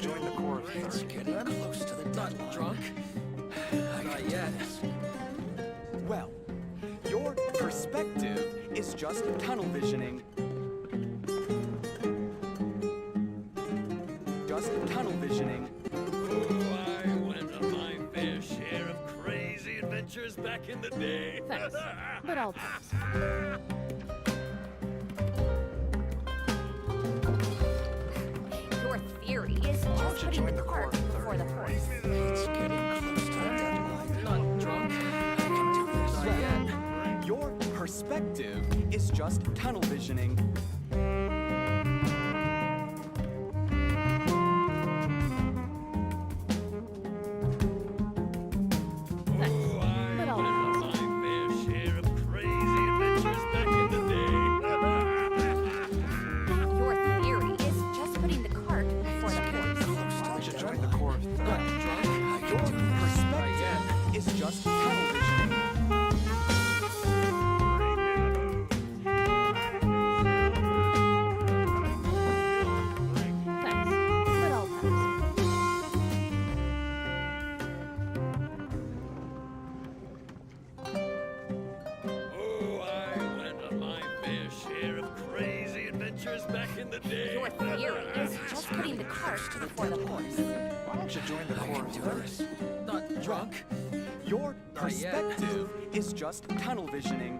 join the core of It's getting close to the deadline. Drunk? Not yet. Well, your perspective is just tunnel visioning. Just tunnel visioning. Oh, I went on my fair share of crazy adventures back in the day. Thanks, but I'll pass. Your theory is just putting the cart before the horse. It's getting close to the deadline. Not drunk? I can do this. Not yet. Your perspective is just tunnel visioning. Oh, I But I'll went on my fair share of crazy adventures back in the day. Your theory is just putting the cart before the horse. Why don't you join the core of Not drunk? Your perspective is just tunnel visioning. Thanks, but I'll pass. Oh, I went on my fair share of crazy adventures back in the day. Your theory is just putting the cart before the horse. Why don't you join the core of Not drunk? Your Not yet. perspective is just tunnel visioning.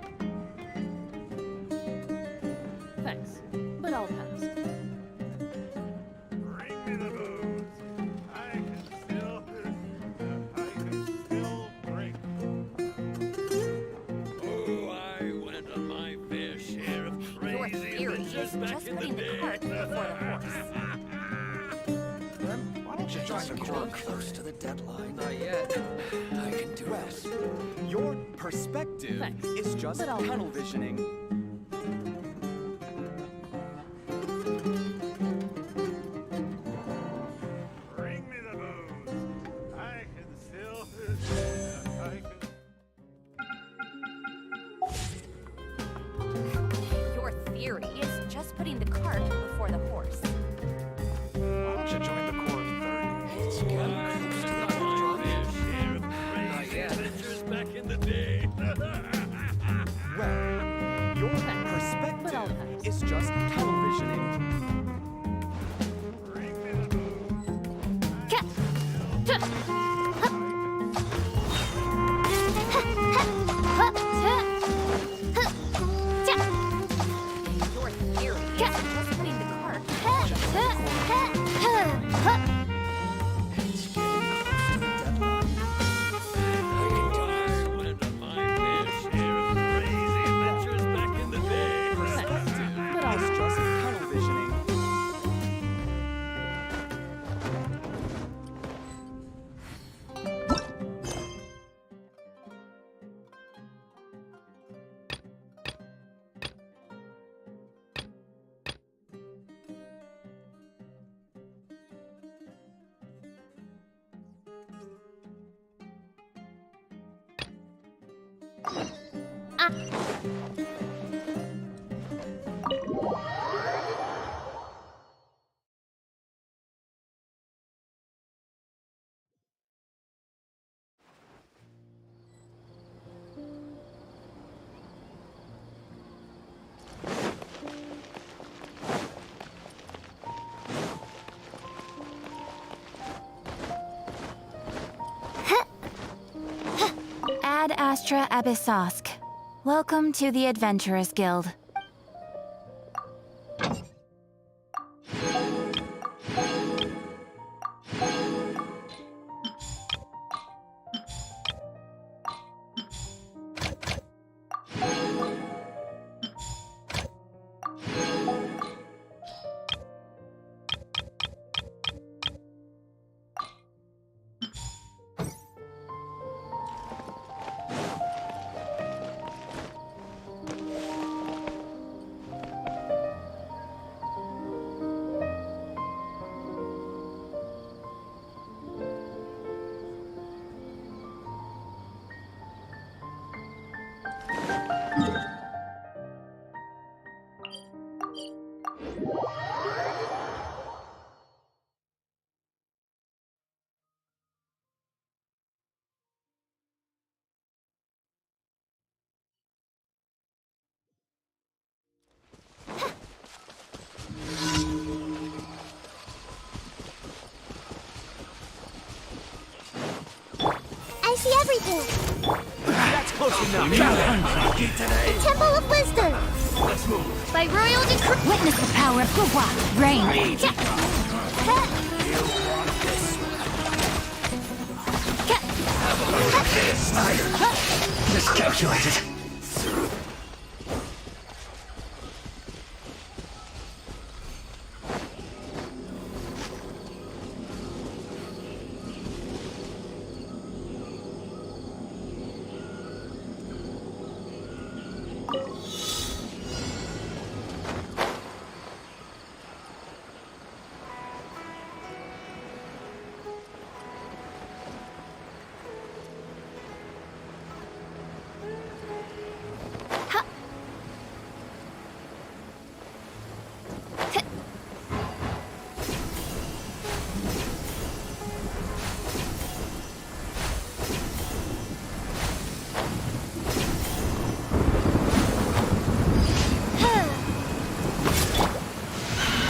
Thanks, but I'll pass. Bring me the booze. I can still drink. Oh, I went on my fair share of Your crazy theory is adventures back just in the putting the day. cart before the horse. Then why don't you join the core Getting close to the deadline. Not yet. I can do this. Your perspective Thanks, is just but I'll tunnel pass. visioning. Bring me the booze. I can still. Your theory is just putting the cart before the horse. Why don't you join the core of 30? It's getting close to the deadline. Not yet. Adventures back in the day. Well, your Thanks, but I'll perspective pass. is just tunnel visioning. Bring me the booze. Your theory is just putting the cart It's getting close to the deadline. I can do this. I went on my fair share of crazy adventures back in the day. Perspective but I'll is just tunnel visioning. Ad Astra Abyssosk. Welcome to the Adventurers Guild. everything. That's close enough. Temple of Wisdom. Let's move. By royal decree. Witness the power of Gua, Rain. Miscalculated.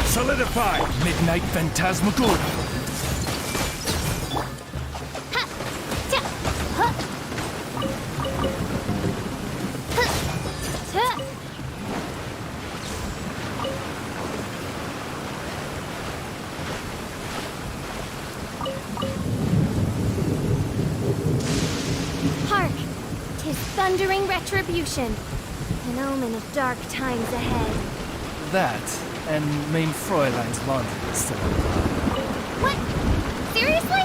Solidify! Midnight Phantasmagoria! Hark! 'Tis thundering retribution. An omen of dark times ahead. That, and main Fräulein's laundry is still on. What? Seriously?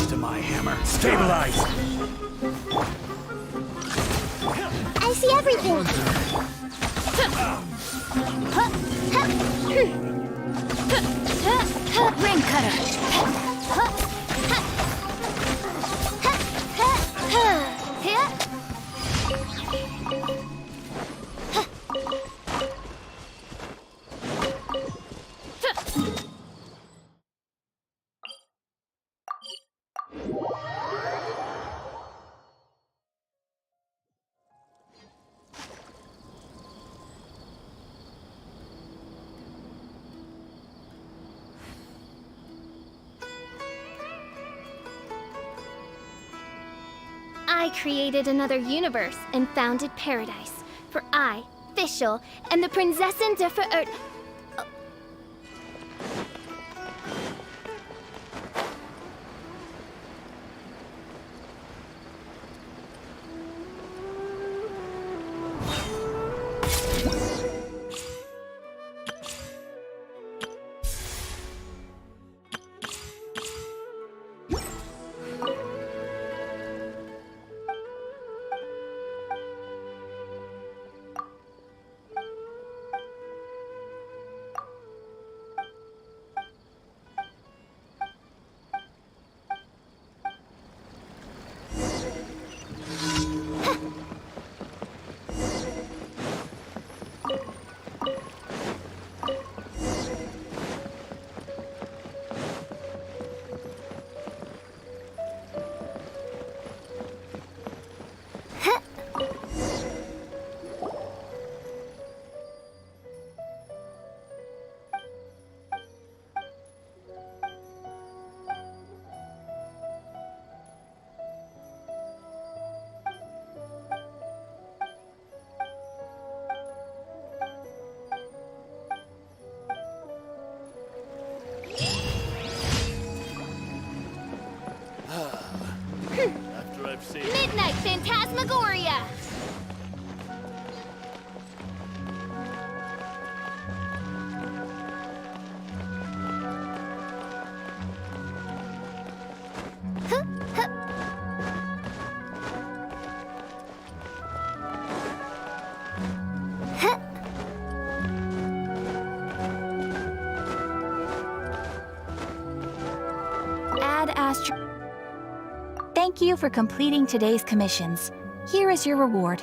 To my hammer. Stabilize! I see everything. Ring cutter. I created another universe and founded paradise. For I, Fischl, am the Prinzessin der Verirrt... After I've seen Midnight Phantasmagoria! Ad Astra. Thank you for completing today's commissions. Here is your reward.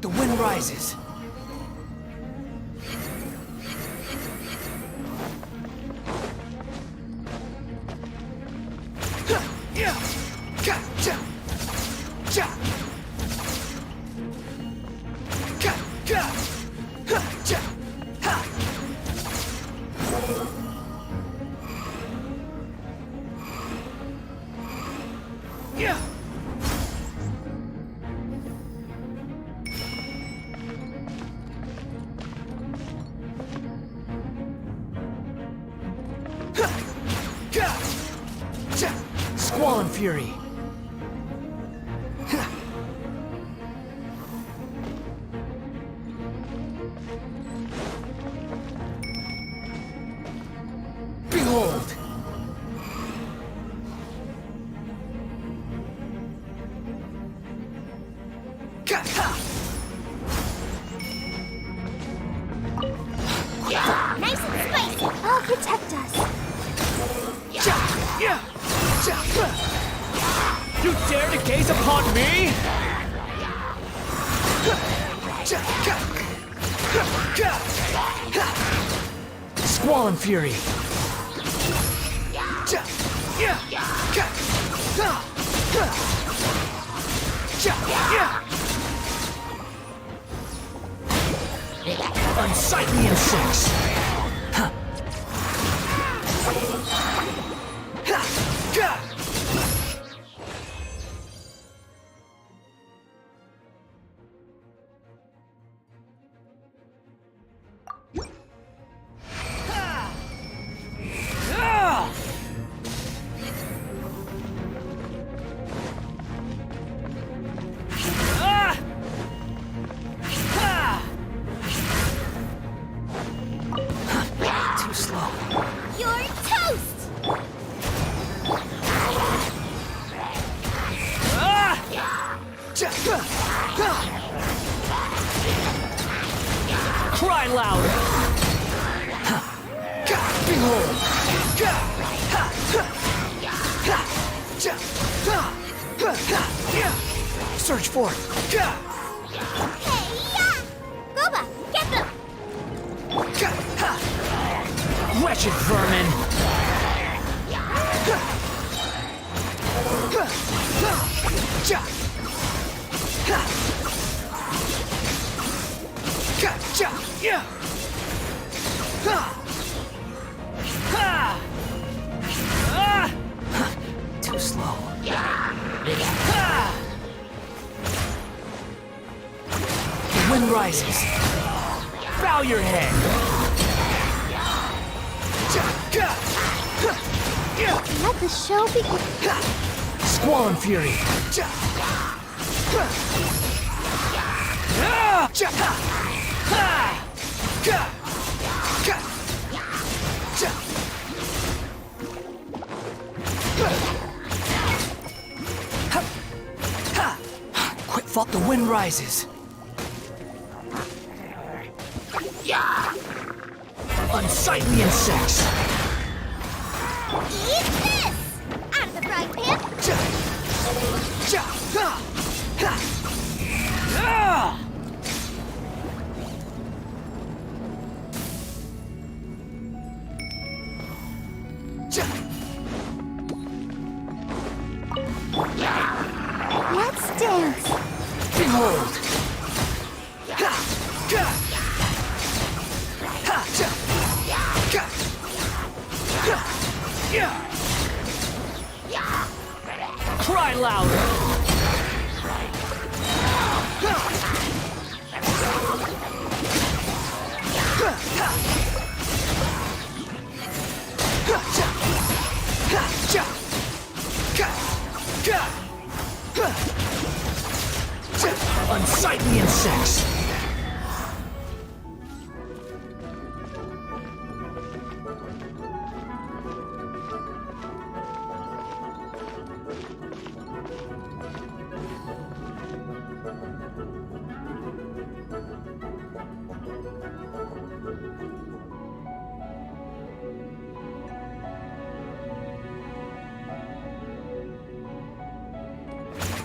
The wind rises. Squall and fury. Nice and spicy. I'll protect us. You dare to gaze upon me? Squall and fury. Unsightly insects. Too slow. You're toast! Cry loud. Behold. Search for it. Hey-ya! Boba, get them! Wretched vermin. Too slow. The wind rises. Bow your head. Let the show begin. Squall and fury. Quick fault, the wind rises. Unsightly insects. Eat this! Out of the frying pan! Let's dance! Behold! Cry louder! Unsightly insects!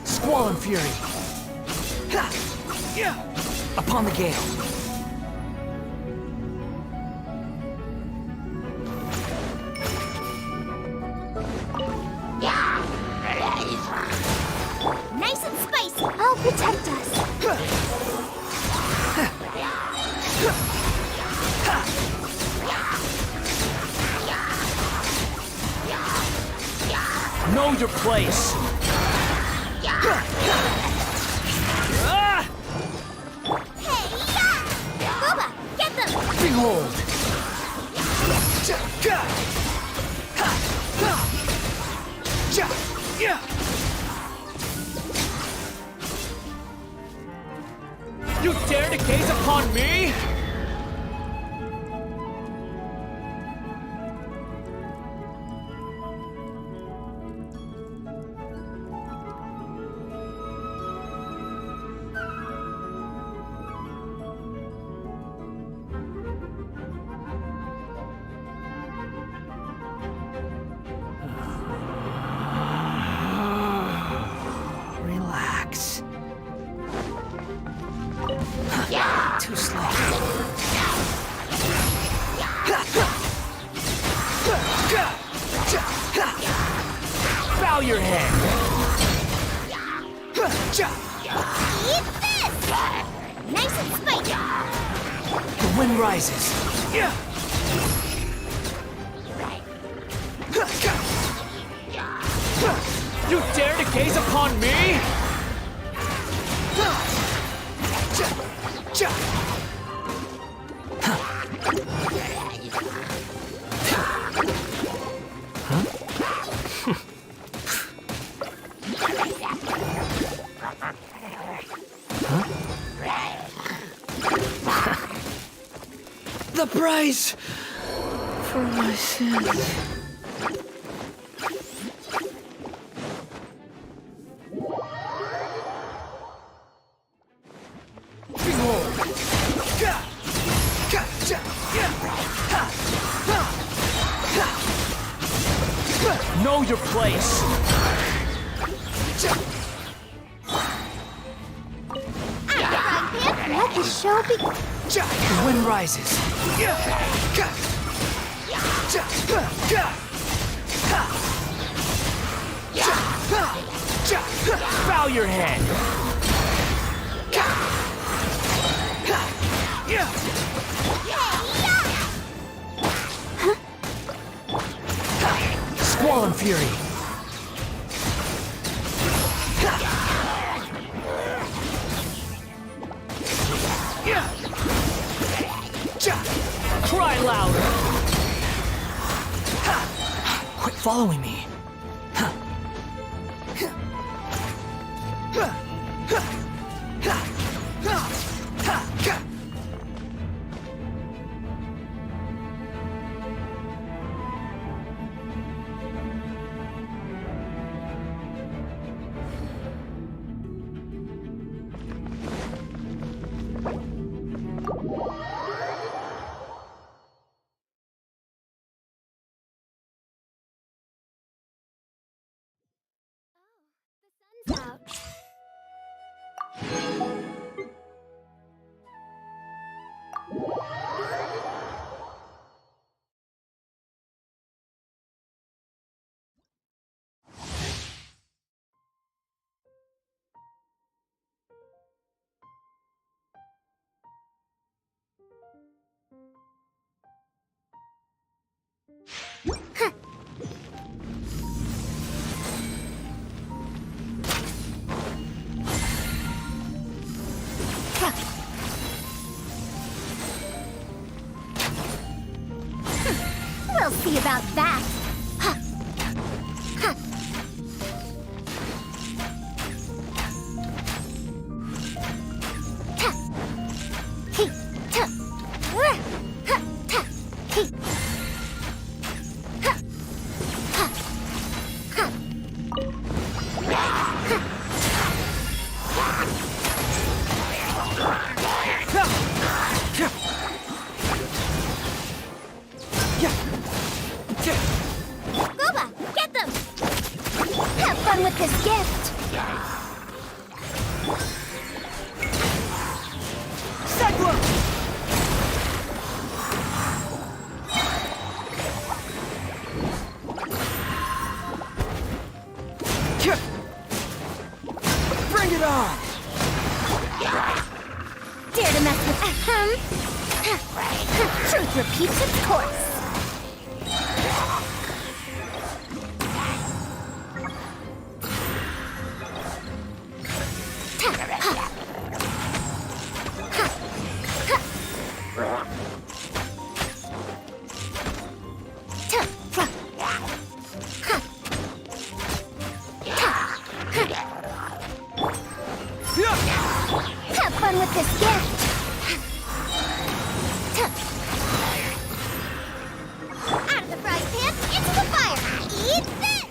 Squall and fury. Upon the gale. Nice and spicy! I'll protect us! Know your place. Hey-ya! Boba, get them! Behold! You dare to gaze upon me? Too slow. Bow your head. Eat this! Nice and spicy. The wind rises. You dare to gaze upon me? The price for my sins. Know your place. Let the show begin. The wind rises. Bow your head. Squall and fury. Cry louder. Quit following me. Out. We'll see about that. Boba, get them! Have fun with this gift! Cyclone! Bring it on! Dare to mess with truth repeats its course. Have fun with this gift. Out of the frying pan, into the fire. Eat this!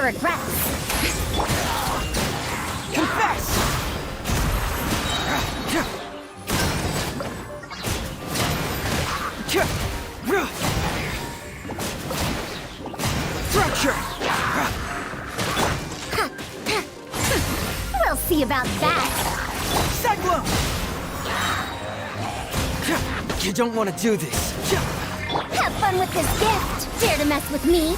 regrets. Confess! Fracture! We'll see about that. Cyclone! You don't want to do this. Have fun with this gift. Dare to mess with me?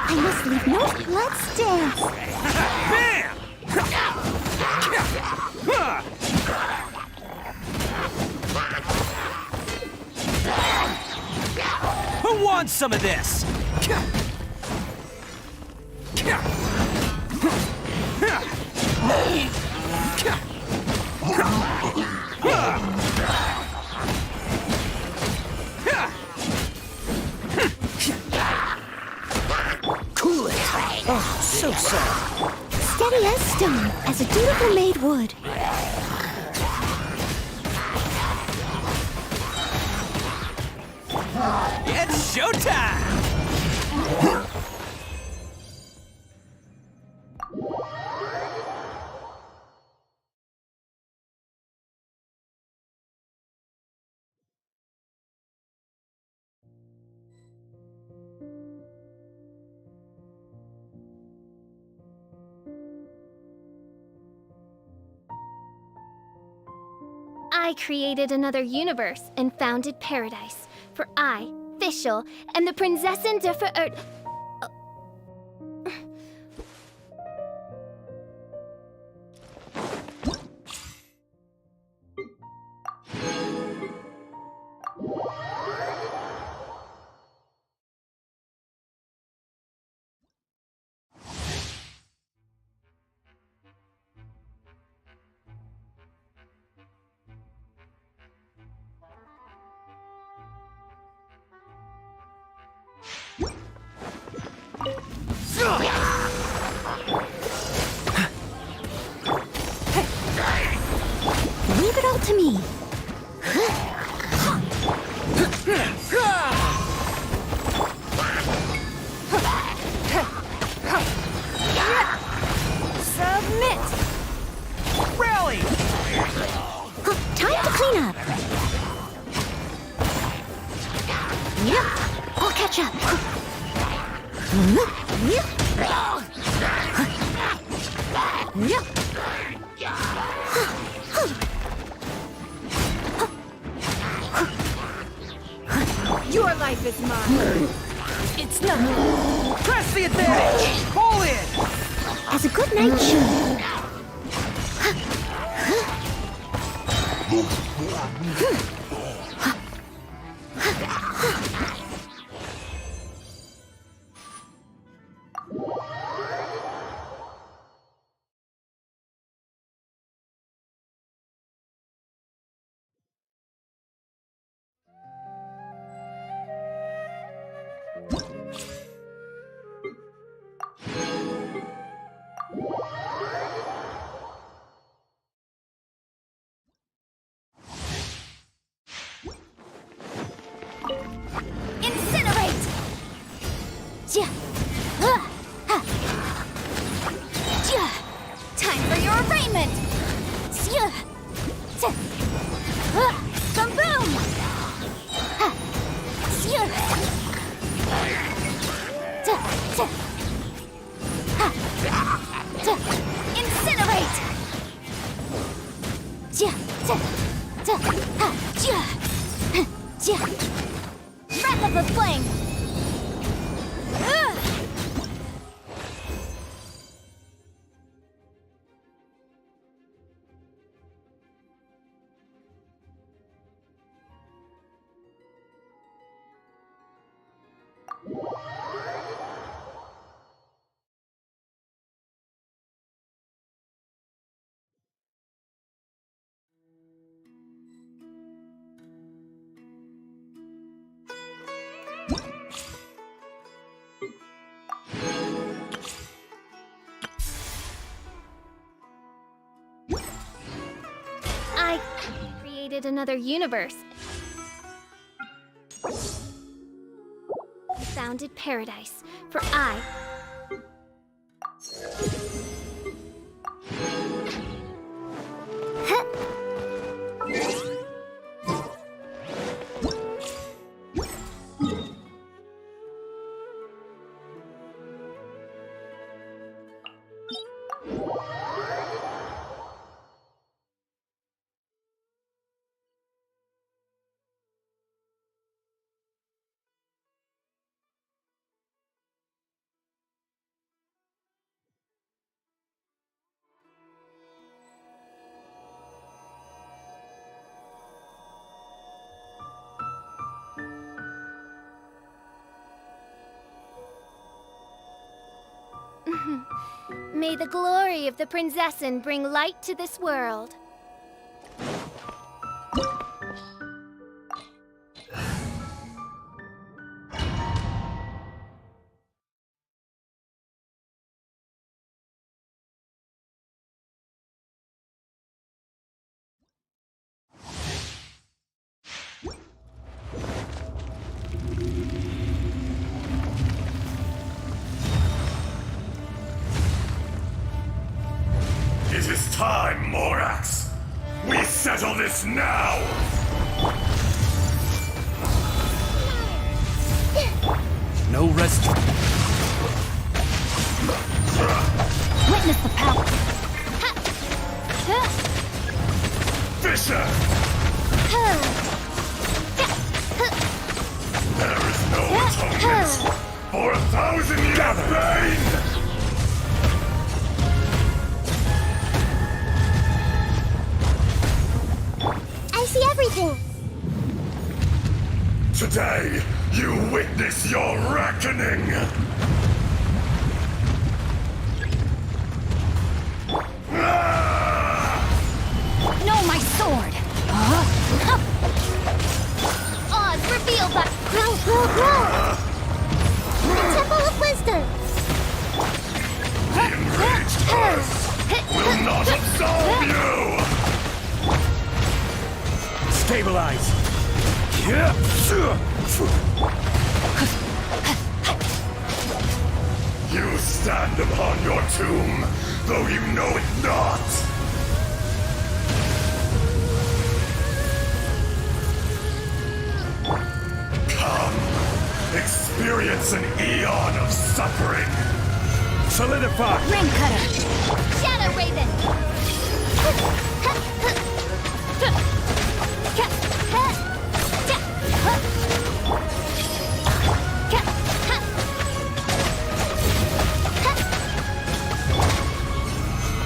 I must leave no. Let's dance. Bam! Who wants some of this? Cool it. Oh, so sorry. Steady as stone, as a dutiful maid would. It's showtime! I created another universe and founded paradise. For I, Fischl, am the Prinzessin der Verirrten. Leave it all to me. Submit. Rally! Time to clean up. Yep, I'll catch up. Your life is mine. It's not. Press the advantage! Pull in! As a good knight should. more raiment! Boom boom! Incinerate! Wrap up the flame! I created another universe. Founded paradise, for I... May the glory of the Prinzessin bring light to this world. It is time, Morax! We settle this now! No rest. Witness the power. Fisher! There is no atonement for 1,000 years of pain! I see everything! Today, you witness your reckoning! No, my sword! Oz, reveal that! The Temple of Wisdom! The enraged curse will not absolve you! Stabilize. You stand upon your tomb, though you know it not! Come, experience an eon of suffering! Solidify. Ring cutter! Shadow Raven!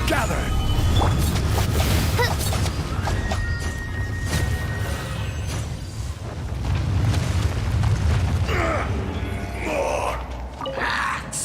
Gather. More axe!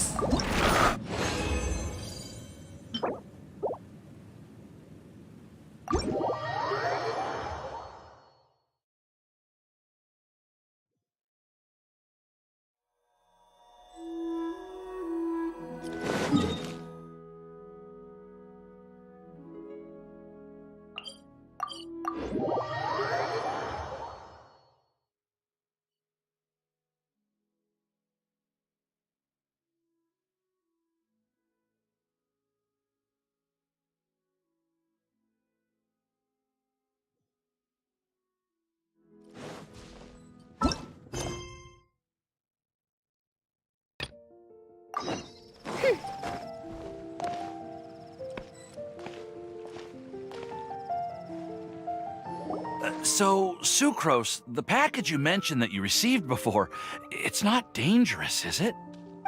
So, Sucrose, the package you mentioned that you received before, it's not dangerous, is it?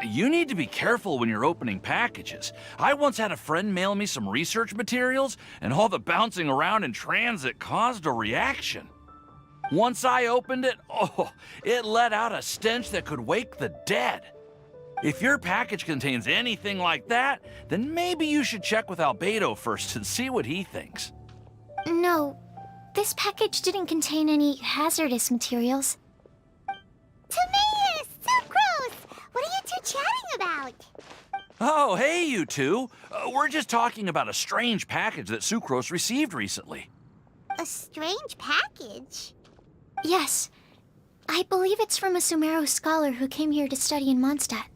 You need to be careful when you're opening packages. I once had a friend mail me some research materials, and all the bouncing around in transit caused a reaction. Once I opened it, oh, it let out a stench that could wake the dead. If your package contains anything like that, then maybe you should check with Albedo first and see what he thinks. No, this package didn't contain any hazardous materials. Timaeus! Sucrose! What are you two chatting about? Oh, hey, you two. We're just talking about a strange package that Sucrose received recently. A strange package? Yes. I believe it's from a Sumeru scholar who came here to study in Mondstadt.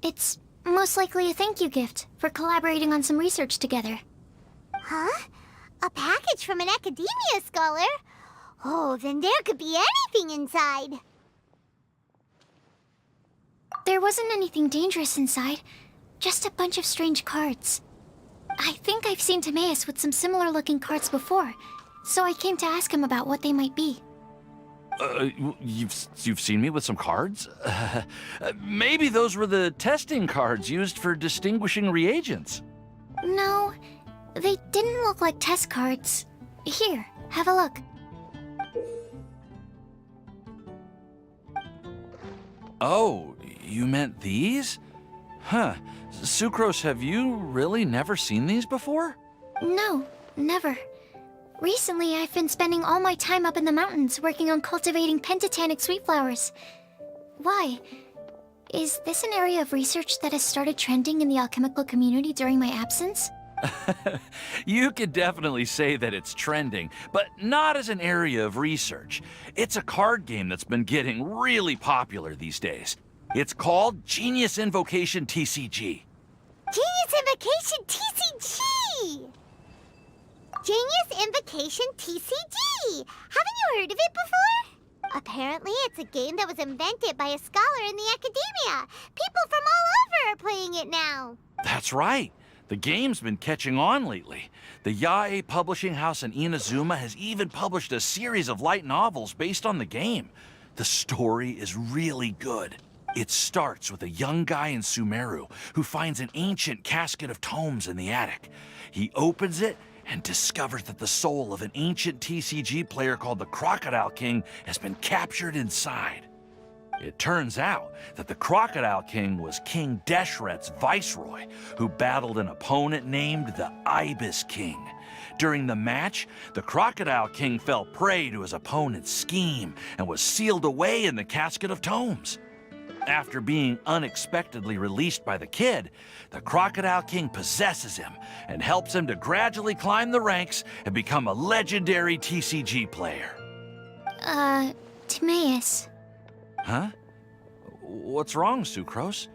It's most likely a thank you gift for collaborating on some research together. Huh? A package from an academia scholar? Oh, then there could be anything inside. There wasn't anything dangerous inside, just a bunch of strange cards. I think I've seen Timaeus with some similar looking cards before, so I came to ask him about what they might be. You've seen me with some cards? Maybe those were the testing cards used for distinguishing reagents. No, they didn't look like test cards. Here, have a look. Oh, you meant these? Huh. Sucrose, have you really never seen these before? No, never. Recently, I've been spending all my time up in the mountains working on cultivating pentatonic sweet flowers. Why? Is this an area of research that has started trending in the alchemical community during my absence? You could definitely say that it's trending, but not as an area of research. It's a card game that's been getting really popular these days. It's called Genius Invocation TCG. Genius Invocation TCG! Genius Invocation TCG! Haven't you heard of it before? Apparently, it's a game that was invented by a scholar in the academia. People from all over are playing it now. That's right. The game's been catching on lately. The Yae publishing house in Inazuma has even published a series of light novels based on the game. The story is really good. It starts with a young guy in Sumeru who finds an ancient casket of tomes in the attic. He opens it and discovers that the soul of an ancient TCG player called the Crocodile King has been captured inside. It turns out that the Crocodile King was King Deshret's viceroy, who battled an opponent named the Ibis King. During the match, the Crocodile King fell prey to his opponent's scheme and was sealed away in the casket of tomes. After being unexpectedly released by the kid, the Crocodile King possesses him and helps him to gradually climb the ranks and become a legendary TCG player. Timaeus. Huh? What's wrong, Sucrose?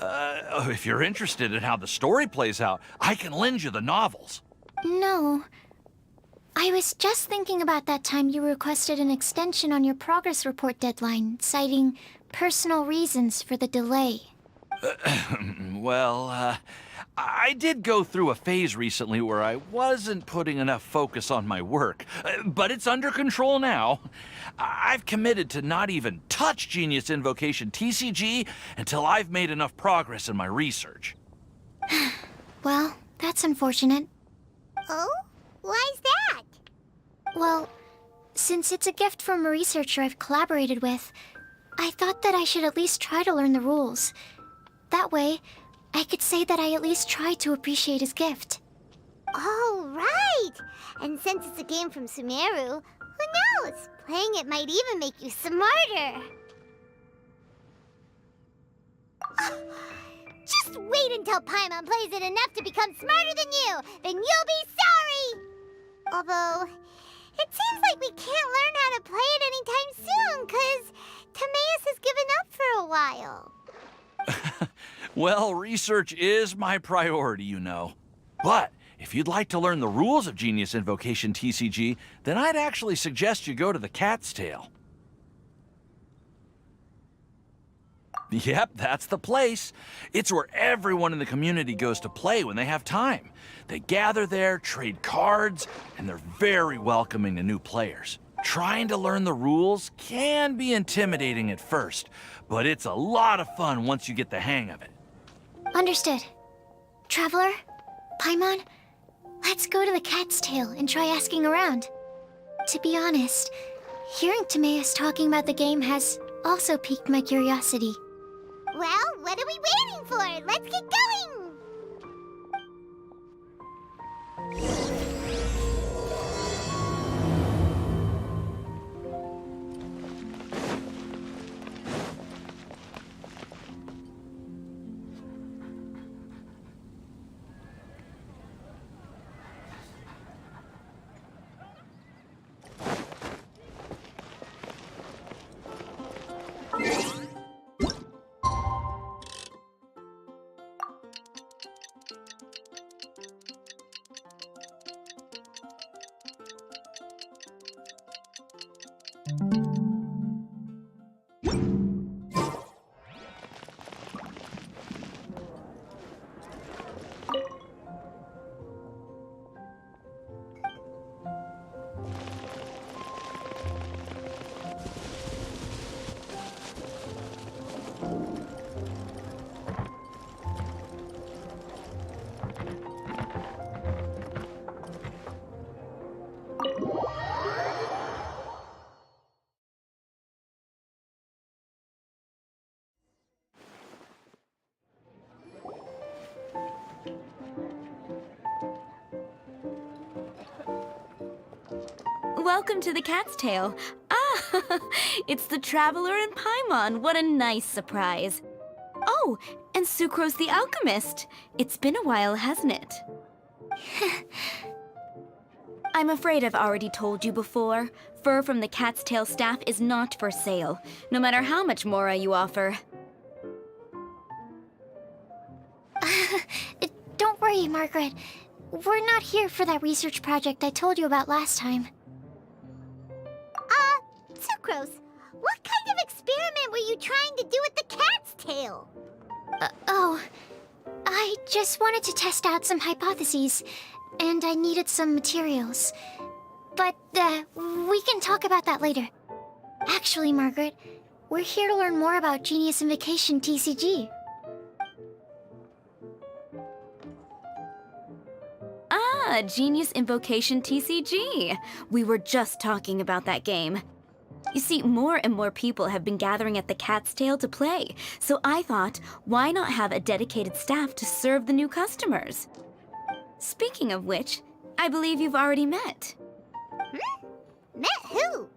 If you're interested in how the story plays out, I can lend you the novels. No. I was just thinking about that time you requested an extension on your progress report deadline, citing personal reasons for the delay. Well, I did go through a phase recently where I wasn't putting enough focus on my work, but it's under control now. I've committed to not even touch Genius Invocation TCG until I've made enough progress in my research. Well, that's unfortunate. Oh? Why's that? Well, since it's a gift from a researcher I've collaborated with, I thought that I should at least try to learn the rules. That way, I could say that I at least tried to appreciate his gift. Oh, right! And since it's a game from Sumeru, who knows? Playing it might even make you smarter. Just wait until Paimon plays it enough to become smarter than you! Then you'll be sorry! Although, it seems like we can't learn how to play it anytime soon, 'cause Timaeus has given up for a while. Well, research is my priority, you know. But if you'd like to learn the rules of Genius Invocation TCG, then I'd actually suggest you go to the Cat's Tail. Yep, that's the place. It's where everyone in the community goes to play when they have time. They gather there, trade cards, and they're very welcoming to new players. Trying to learn the rules can be intimidating at first, but it's a lot of fun once you get the hang of it. Understood. Traveler? Paimon? Let's go to the Cat's Tail and try asking around. To be honest, hearing Timaeus talking about the game has also piqued my curiosity. Well, what are we waiting for? Let's get going! Welcome to the Cat's Tail. Ah, it's the Traveler and Paimon. What a nice surprise. Oh, and Sucrose the Alchemist. It's been a while, hasn't it? I'm afraid I've already told you before. Fur from the Cat's Tail staff is not for sale, no matter how much Mora you offer. Don't worry, Margaret. We're not here for that research project I told you about last time. Sucrose, what kind of experiment were you trying to do with the cat's tail? I just wanted to test out some hypotheses, and I needed some materials. But, we can talk about that later. Actually, Margaret, we're here to learn more about Genius Invocation TCG. Ah, Genius Invocation TCG. We were just talking about that game. You see, more and more people have been gathering at the Cat's Tail to play, so I thought, why not have a dedicated staff to serve the new customers? Speaking of which, I believe you've already met. Met who?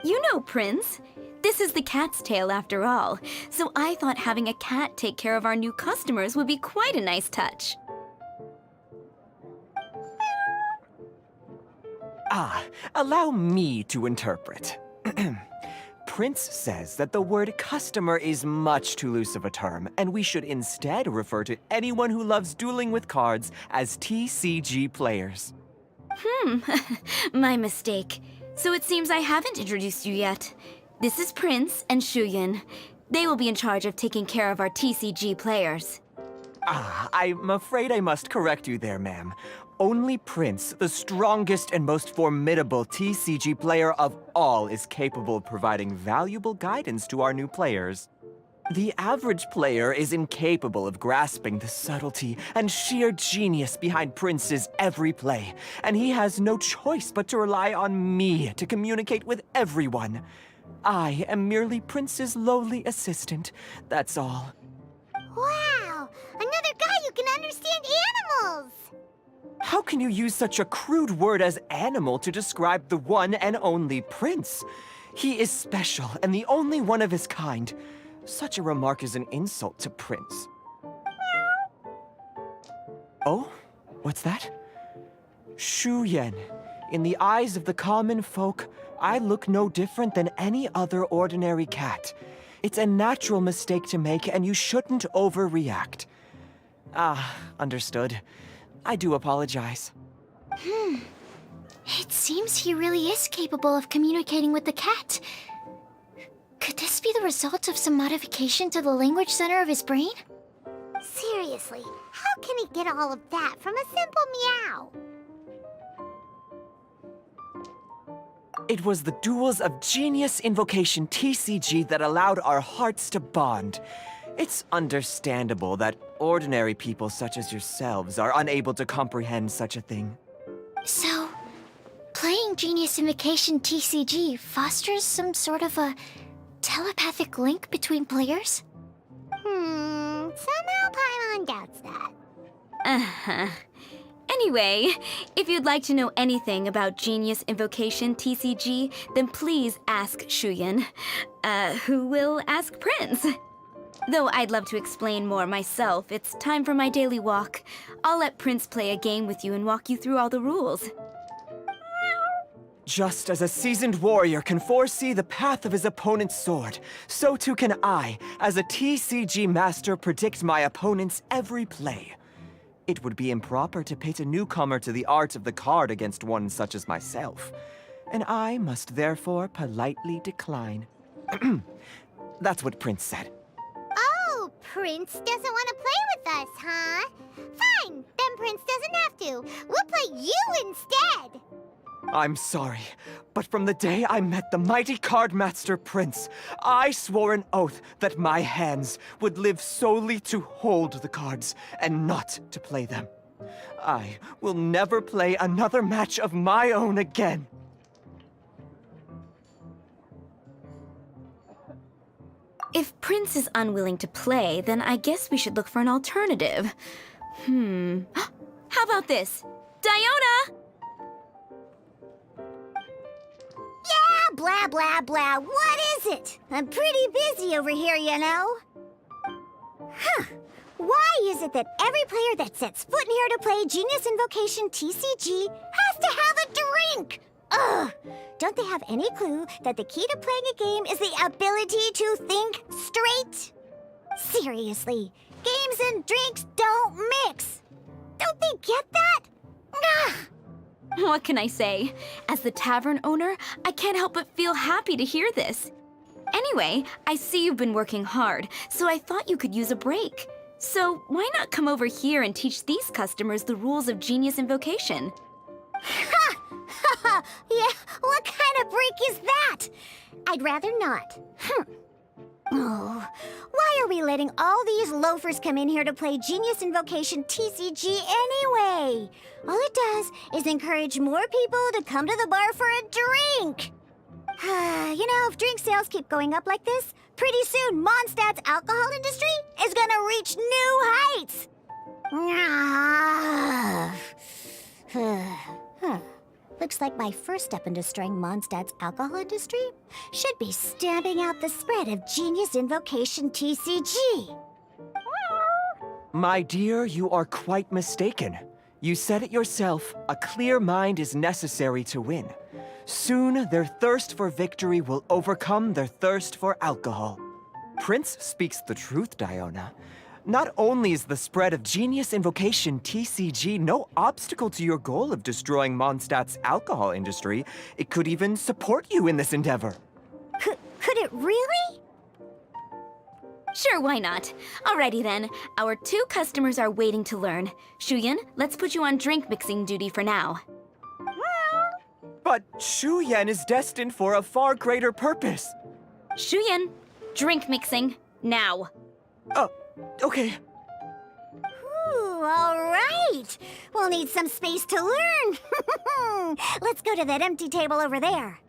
You know Prince. This is the Cat's Tail after all, so I thought having a cat take care of our new customers would be quite a nice touch. Allow me to interpret. Prince says that the word customer is much too loose of a term, and we should instead refer to anyone who loves dueling with cards as TCG players. My mistake. So it seems I haven't introduced you yet. This is Prince and Shuyan. They will be in charge of taking care of our TCG players. I'm afraid I must correct you there, ma'am. Only Prince, the strongest and most formidable TCG player of all, is capable of providing valuable guidance to our new players. The average player is incapable of grasping the subtlety and sheer genius behind Prince's every play, and he has no choice but to rely on me to communicate with everyone. I am merely Prince's lowly assistant, that's all. Wow! Another guy who can understand animals! How can you use such a crude word as animal to describe the one and only Prince? He is special and the only one of his kind. Such a remark is an insult to Prince. Oh? What's that? Shuyan. In the eyes of the common folk, I look no different than any other ordinary cat. It's a natural mistake to make, and you shouldn't overreact. Understood. I do apologize. It seems he really is capable of communicating with the cat. Could this be the result of some modification to the language center of his brain? Seriously, how can he get all of that from a simple meow? It was the duels of Genius Invocation TCG that allowed our hearts to bond. It's understandable that ordinary people such as yourselves are unable to comprehend such a thing. So, playing Genius Invocation TCG fosters some sort of a telepathic link between players? Somehow Paimon doubts that. Uh-huh. Anyway, if you'd like to know anything about Genius Invocation TCG, then please ask Shuyan, who will ask Prince. Though I'd love to explain more myself, it's time for my daily walk. I'll let Prince play a game with you and walk you through all the rules. Just as a seasoned warrior can foresee the path of his opponent's sword, so too can I, as a TCG master, predict my opponent's every play. It would be improper to pit a newcomer to the art of the card against one such as myself, and I must therefore politely decline. That's what Prince said. Oh, Prince doesn't want to play with us, huh? Fine, then Prince doesn't have to. We'll play you instead. I'm sorry, but from the day I met the mighty card master Prince, I swore an oath that my hands would live solely to hold the cards and not to play them. I will never play another match of my own again. If Prince is unwilling to play, then I guess we should look for an alternative. How about this? Diona! Yeah, blah, blah, blah. What is it? I'm pretty busy over here, you know. Why is it that every player that sets foot in here to play Genius Invocation TCG has to have a drink? Ugh! Don't they have any clue that the key to playing a game is the ability to think straight? Seriously, games and drinks don't mix. Don't they get that? Ugh! What can I say? As the tavern owner, I can't help but feel happy to hear this. Anyway, I see you've been working hard, so I thought you could use a break. So why not come over here and teach these customers the rules of Genius Invocation? Ha! Yeah, what kind of break is that? I'd rather not. Oh, why are we letting all these loafers come in here to play Genius Invocation TCG anyway? All it does is encourage more people to come to the bar for a drink. You know, if drink sales keep going up like this, pretty soon Mondstadt's alcohol industry is gonna reach new heights. Looks like my first step in destroying Mondstadt's alcohol industry should be stamping out the spread of Genius Invocation TCG. My dear, you are quite mistaken. You said it yourself, a clear mind is necessary to win. Soon, their thirst for victory will overcome their thirst for alcohol. Prince speaks the truth, Diona. Not only is the spread of Genius Invocation TCG no obstacle to your goal of destroying Mondstadt's alcohol industry, it could even support you in this endeavor. Could it really? Sure, why not? Alrighty then, our 2 customers are waiting to learn. Shuyan, let's put you on drink mixing duty for now. But Shuyan is destined for a far greater purpose. Shuyan, drink mixing, now. Okay. Ooh, all right. We'll need some space to learn. Let's go to that empty table over there.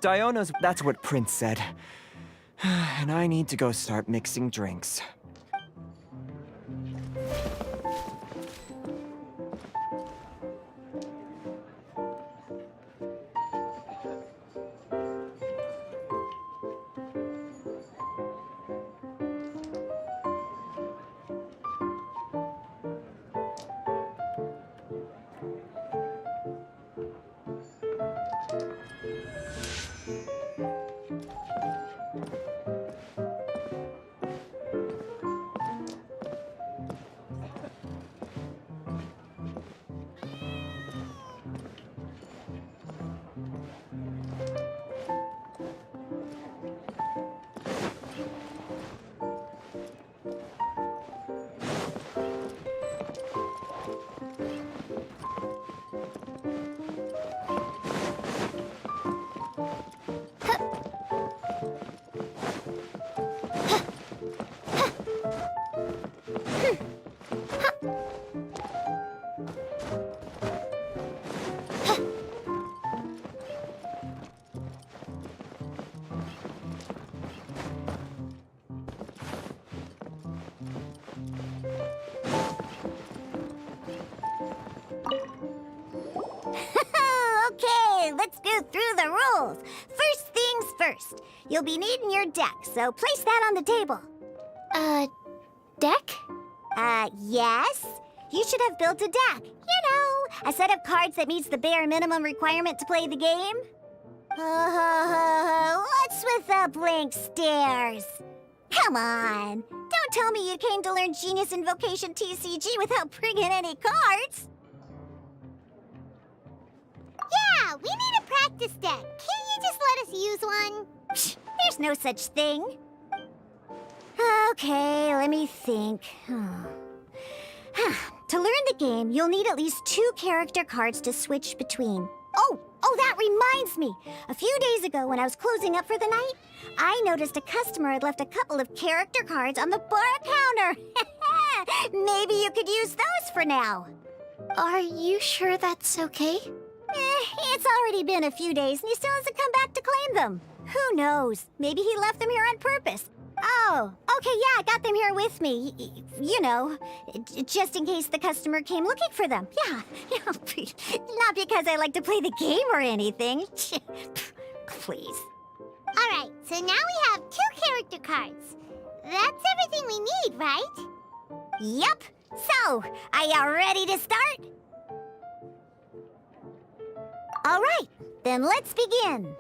Diona's, that's what Prince said. And I need to go start mixing drinks. you'll be needing your deck, so place that on the table. Deck? Yes. You should have built a deck. You know, a set of cards that meets the bare minimum requirement to play the game. What's with the blank stares? Come on. Don't tell me you came to learn Genius Invocation TCG without bringing any cards. Yeah, we need a practice deck. Can't you just let us use one? Psh, there's no such thing. Okay, let me think. To learn the game, you'll need at least 2 character cards to switch between. Oh, that reminds me. A few days ago, when I was closing up for the night, I noticed a customer had left a couple of character cards on the bar counter. Maybe you could use those for now. Are you sure that's okay? It's already been a few days and he still hasn't come back to claim them. Who knows? Maybe he left them here on purpose. Oh, okay, yeah, I got them here with me. You know, just in case the customer came looking for them. Yeah, not because I like to play the game or anything. Please. All right, so now we have 2 character cards. That's everything we need, right? Yep. So, are you ready to start? All right, then let's begin.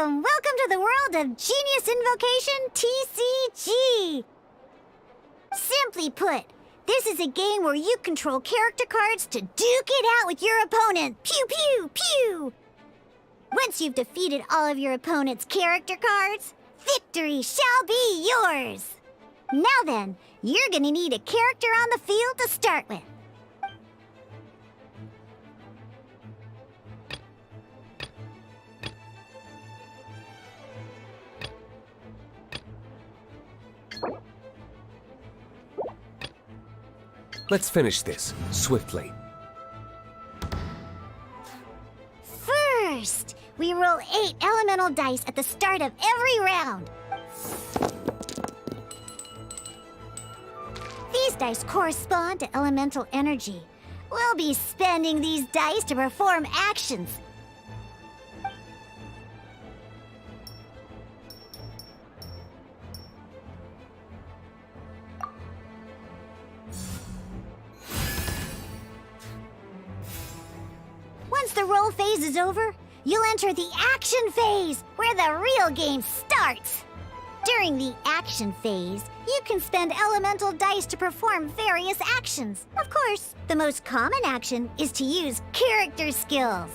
Welcome to the world of Genius Invocation TCG. Simply put, this is a game where you control character cards to duke it out with your opponent. Pew, pew, pew. Once you've defeated all of your opponent's character cards, victory shall be yours. Now then, you're gonna need a character on the field to start with. Let's finish this, swiftly. First, we roll 8 elemental dice at the start of every round. These dice correspond to elemental energy. We'll be spending these dice to perform actions. Once the roll phase is over, you'll enter the action phase, where the real game starts. During the action phase, you can spend elemental dice to perform various actions. Of course, the most common action is to use character skills.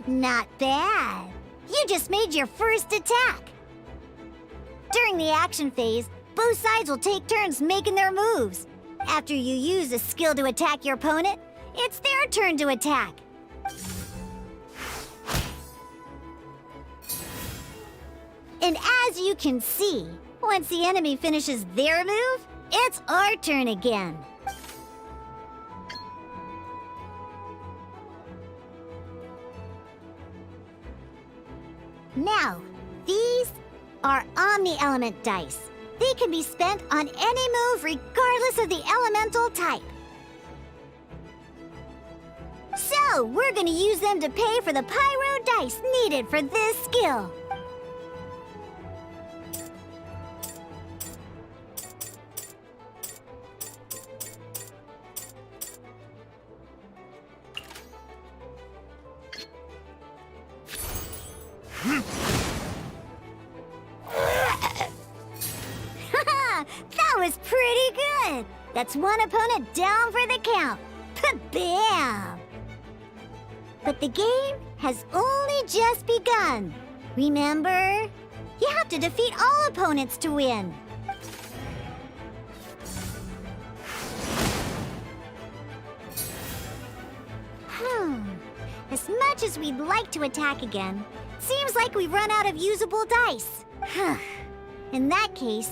Not bad. You just made your first attack. During the action phase, both sides will take turns making their moves. After you use a skill to attack your opponent, it's their turn to attack. And as you can see, once the enemy finishes their move, it's our turn again. Now, these are Omni-Element dice. They can be spent on any move regardless of the elemental type. So, we're gonna use them to pay for the pyro dice needed for this skill. That was pretty good. That's one opponent down for the count. Bam! But the game has only just begun. Remember? You have to defeat all opponents to win. As much as we'd like to attack again, seems like we've run out of usable dice. In that case,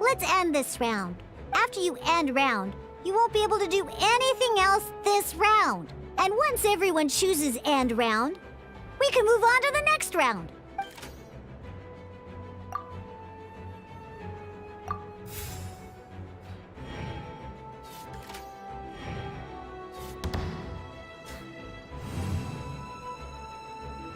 let's end this round. After you end round, you won't be able to do anything else this round. And once everyone chooses end round, we can move on to the next round.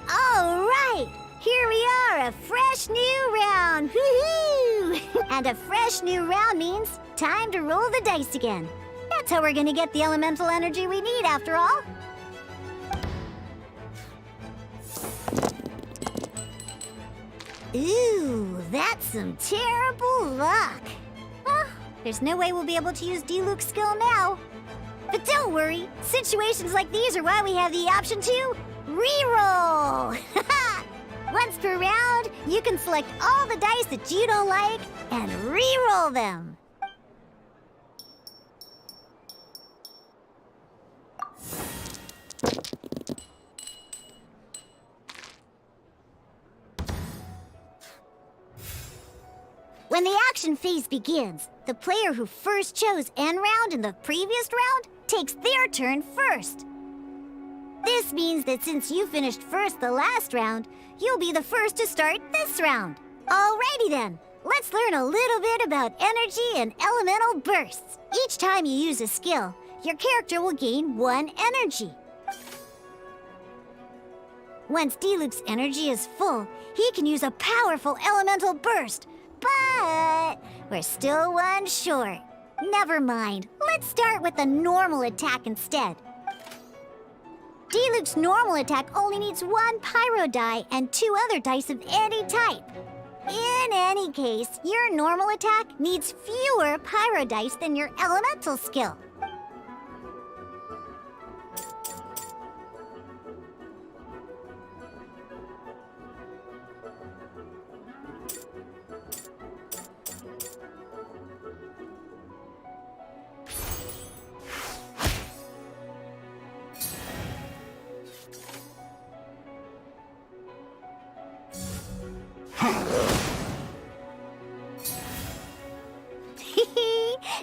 All right, here we are, a fresh new round. Woohoo! And a fresh new round means time to roll the dice again. That's how we're gonna get the elemental energy we need, after all. Ooh, that's some terrible luck. Well, there's no way we'll be able to use Diluc's skill now. But don't worry, situations like these are why we have the option to reroll. Once per round, you can select all the dice that you don't like and reroll them. When the action phase begins, the player who first chose end round in the previous round takes their turn first. This means that since you finished first the last round, you'll be the first to start this round. Alrighty then, let's learn a little bit about energy and elemental bursts. Each time you use a skill, your character will gain 1 energy. Once Diluc's energy is full, he can use a powerful elemental burst. But we're still 1 short. Never mind. Let's start with a normal attack instead. Diluc's normal attack only needs 1 pyro die and 2 other dice of any type. In any case, your normal attack needs fewer pyro dice than your elemental skill.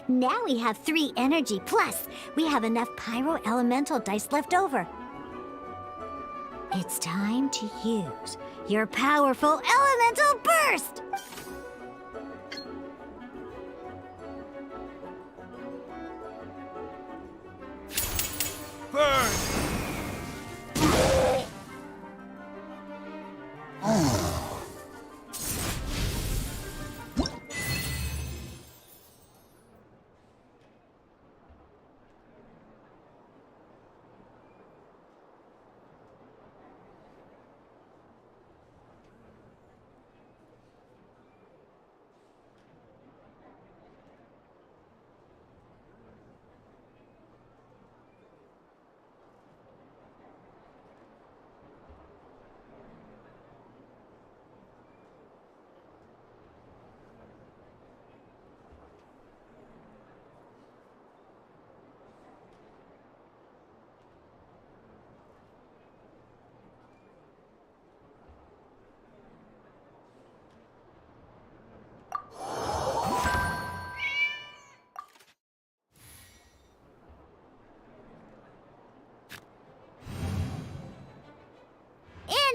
Now we have 3 energy, plus we have enough pyro elemental dice left over. It's time to use your powerful elemental burst! Burn!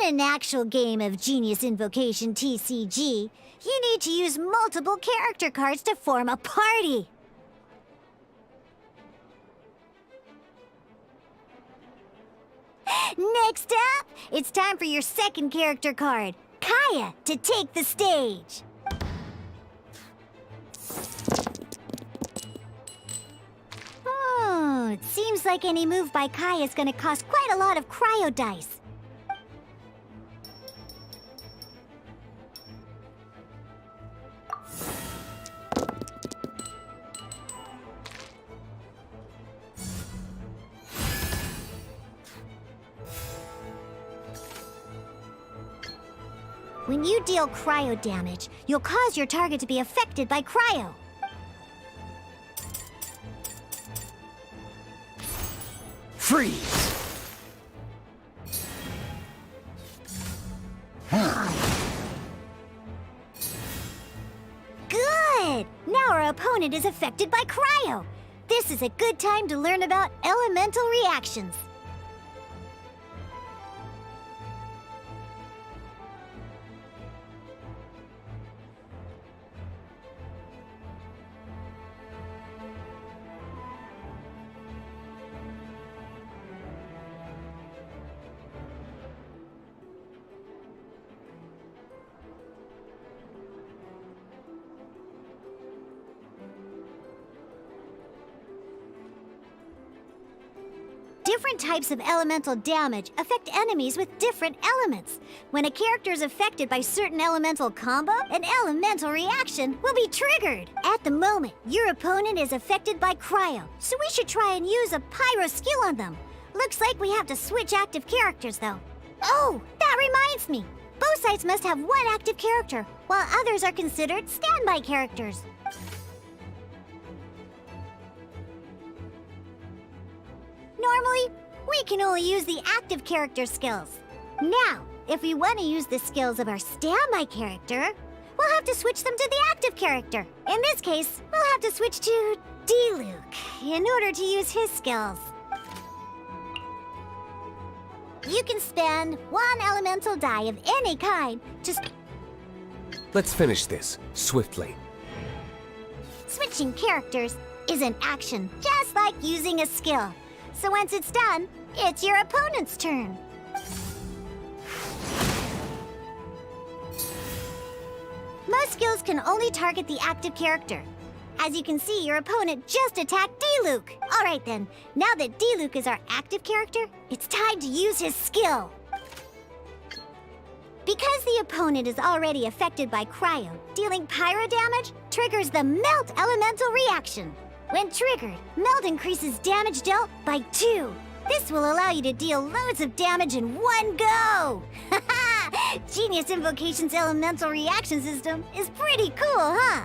In an actual game of Genius Invocation TCG, you need to use multiple character cards to form a party. Next up, it's time for your second character card, Kaya, to take the stage. It seems like any move by Kaya is going to cost quite a lot of cryo dice. When you deal cryo damage, you'll cause your target to be affected by cryo. Freeze! Good! Now our opponent is affected by cryo. This is a good time to learn about elemental reactions. Different types of elemental damage affect enemies with different elements. When a character is affected by certain elemental combo, an elemental reaction will be triggered. At the moment, your opponent is affected by cryo, so we should try and use a pyro skill on them. Looks like we have to switch active characters, though. Oh, that reminds me. Both sides must have one active character, while others are considered standby characters. Normally, we can only use the active character skills. Now, if we want to use the skills of our standby character, we'll have to switch them to the active character. In this case, we'll have to switch to D-Luke in order to use his skills. You can spend one elemental die of any kind to... Let's finish this, swiftly. Switching characters is an action, just like using a skill. So once it's done, it's your opponent's turn. Most skills can only target the active character. As you can see, your opponent just attacked D-Luke. All right then, now that D-Luke is our active character, it's time to use his skill. Because the opponent is already affected by cryo, dealing pyro damage triggers the Melt elemental reaction. When triggered, Melt increases damage dealt by 2. This will allow you to deal loads of damage in one go! Genius Invocation's elemental reaction system is pretty cool, huh?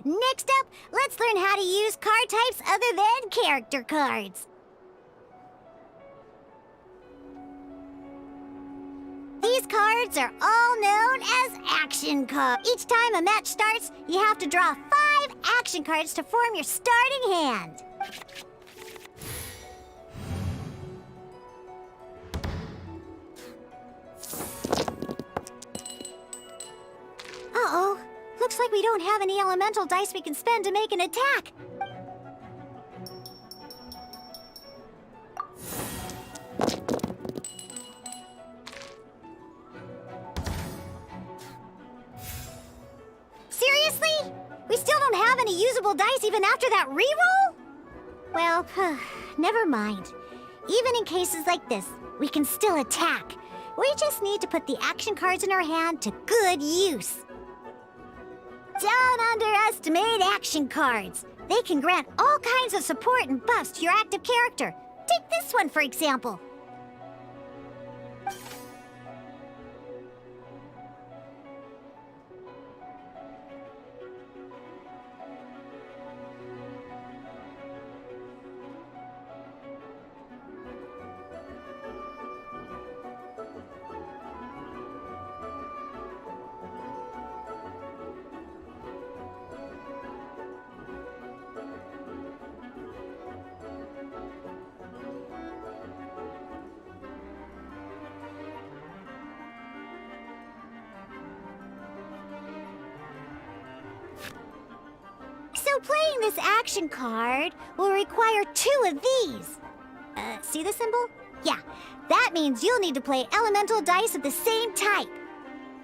Next up, let's learn how to use card types other than character cards. These cards are all known as action cards. Each time a match starts, you have to draw 5 action cards to form your starting hand. Uh-oh. Looks like we don't have any elemental dice we can spend to make an attack. Seriously? We still don't have any usable dice even after that reroll? Well, never mind. Even in cases like this, we can still attack. We just need to put the action cards in our hand to good use. Don't underestimate action cards. They can grant all kinds of support and buffs to your active character. Take this one, for example. So playing this action card will require 2 of these. See the symbol? Yeah, that means you'll need to play elemental dice of the same type.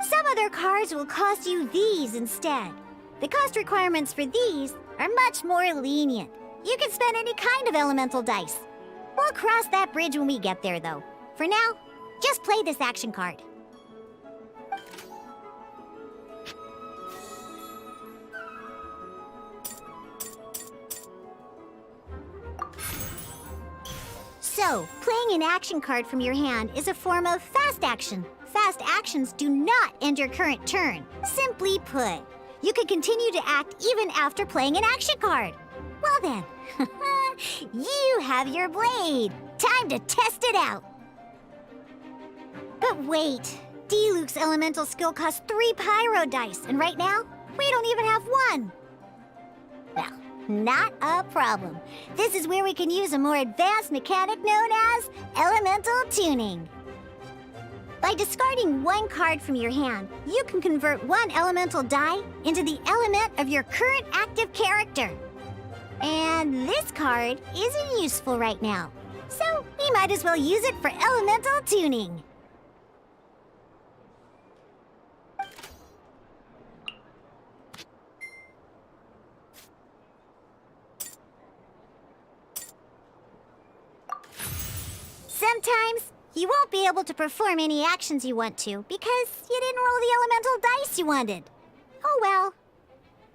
Some other cards will cost you these instead. The cost requirements for these are much more lenient. You can spend any kind of elemental dice. We'll cross that bridge when we get there, though. For now, just play this action card. So, playing an action card from your hand is a form of fast action. Fast actions do not end your current turn. Simply put, you can continue to act even after playing an action card. Well then, you have your blade. Time to test it out. But wait, D-Luke's elemental skill costs 3 pyro dice, and right now, we don't even have 1. Well, not a problem. This is where we can use a more advanced mechanic known as elemental tuning. By discarding 1 card from your hand, you can convert 1 elemental die into the element of your current active character. And this card isn't useful right now, so we might as well use it for elemental tuning. Sometimes, you won't be able to perform any actions you want to because you didn't roll the elemental dice you wanted. Oh well.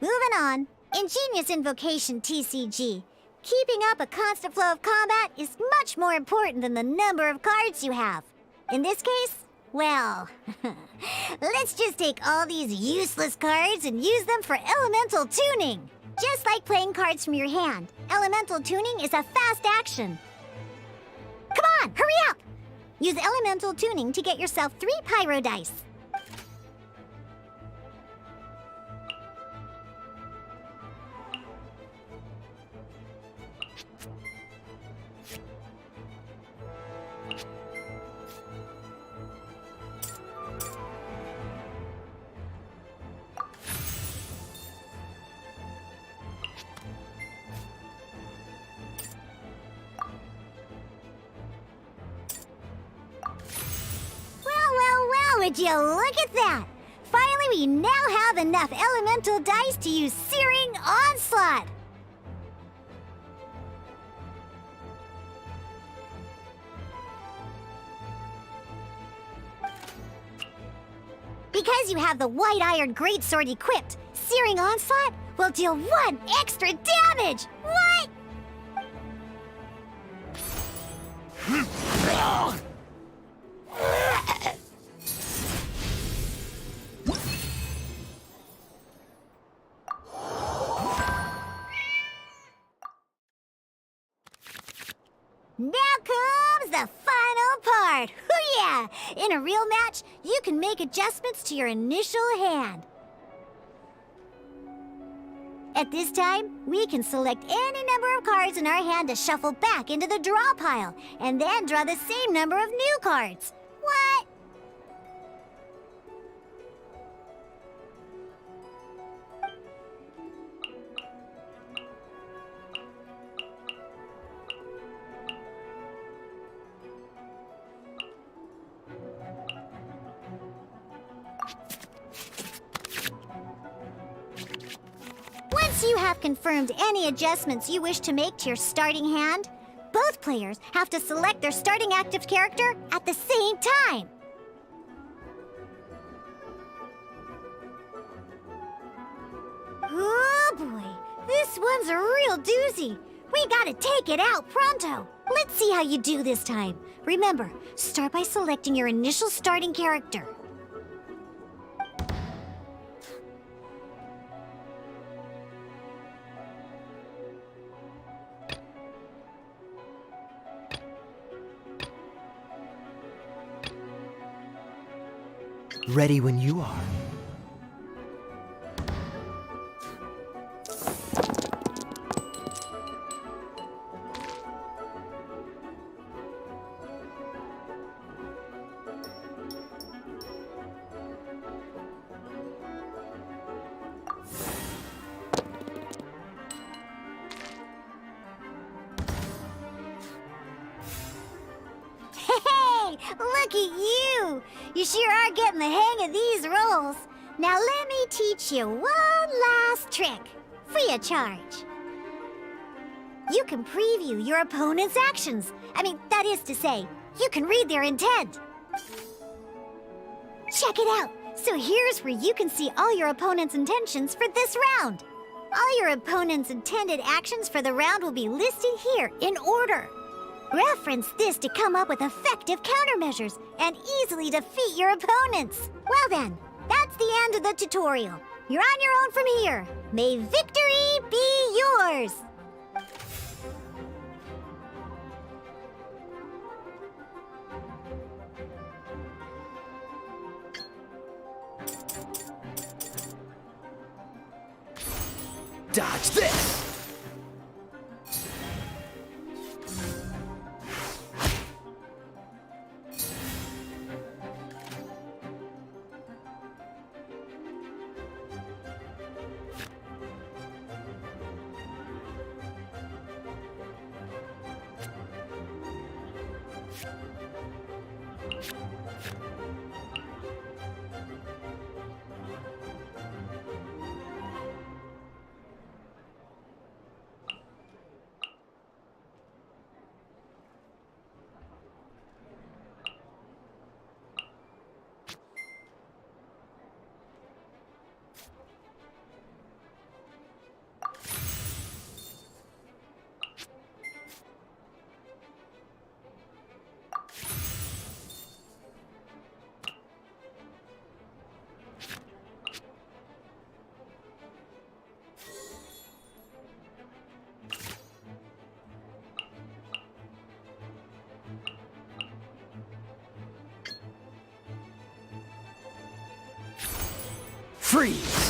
Moving on. Ingenious Invocation TCG. Keeping up a constant flow of combat is much more important than the number of cards you have. In this case, well, let's just take all these useless cards and use them for elemental tuning. Just like playing cards from your hand, elemental tuning is a fast action. Come on, hurry up! Use elemental tuning to get yourself 3 pyro dice. Would you look at that? Finally, we now have enough elemental dice to use Searing Onslaught. Because you have the White-Iron Greatsword equipped, Searing Onslaught will deal 1 extra damage! What? Now comes the final part! Hoo-yeah! In a real match, you can make adjustments to your initial hand. At this time, we can select any number of cards in our hand to shuffle back into the draw pile, and then draw the same number of new cards. What? Once you have confirmed any adjustments you wish to make to your starting hand, both players have to select their starting active character at the same time. Oh boy, this one's a real doozy. We gotta take it out pronto. Let's see how you do this time. Remember, start by selecting your initial starting character. Ready when you are. Look at you! You sure are getting the hang of these rolls. Now let me teach you one last trick, free of charge. You can preview your opponent's actions. I mean, that is to say, you can read their intent. Check it out. So here's where you can see all your opponent's intentions for this round. All your opponent's intended actions for the round will be listed here in order. Reference this to come up with effective countermeasures and easily defeat your opponents. Well then, that's the end of the tutorial. You're on your own from here. May victory be yours! Dodge this! Freeze!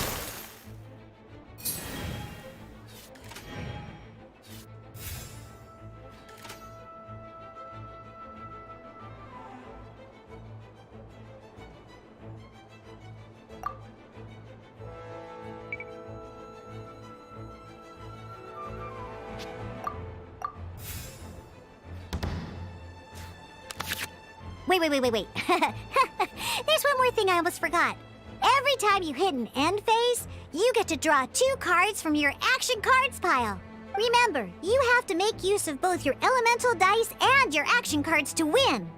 Wait. There's one more thing I almost forgot. Every time you hit an end phase, you get to draw 2 cards from your action cards pile. Remember, you have to make use of both your elemental dice and your action cards to win.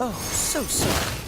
Oh, so sorry.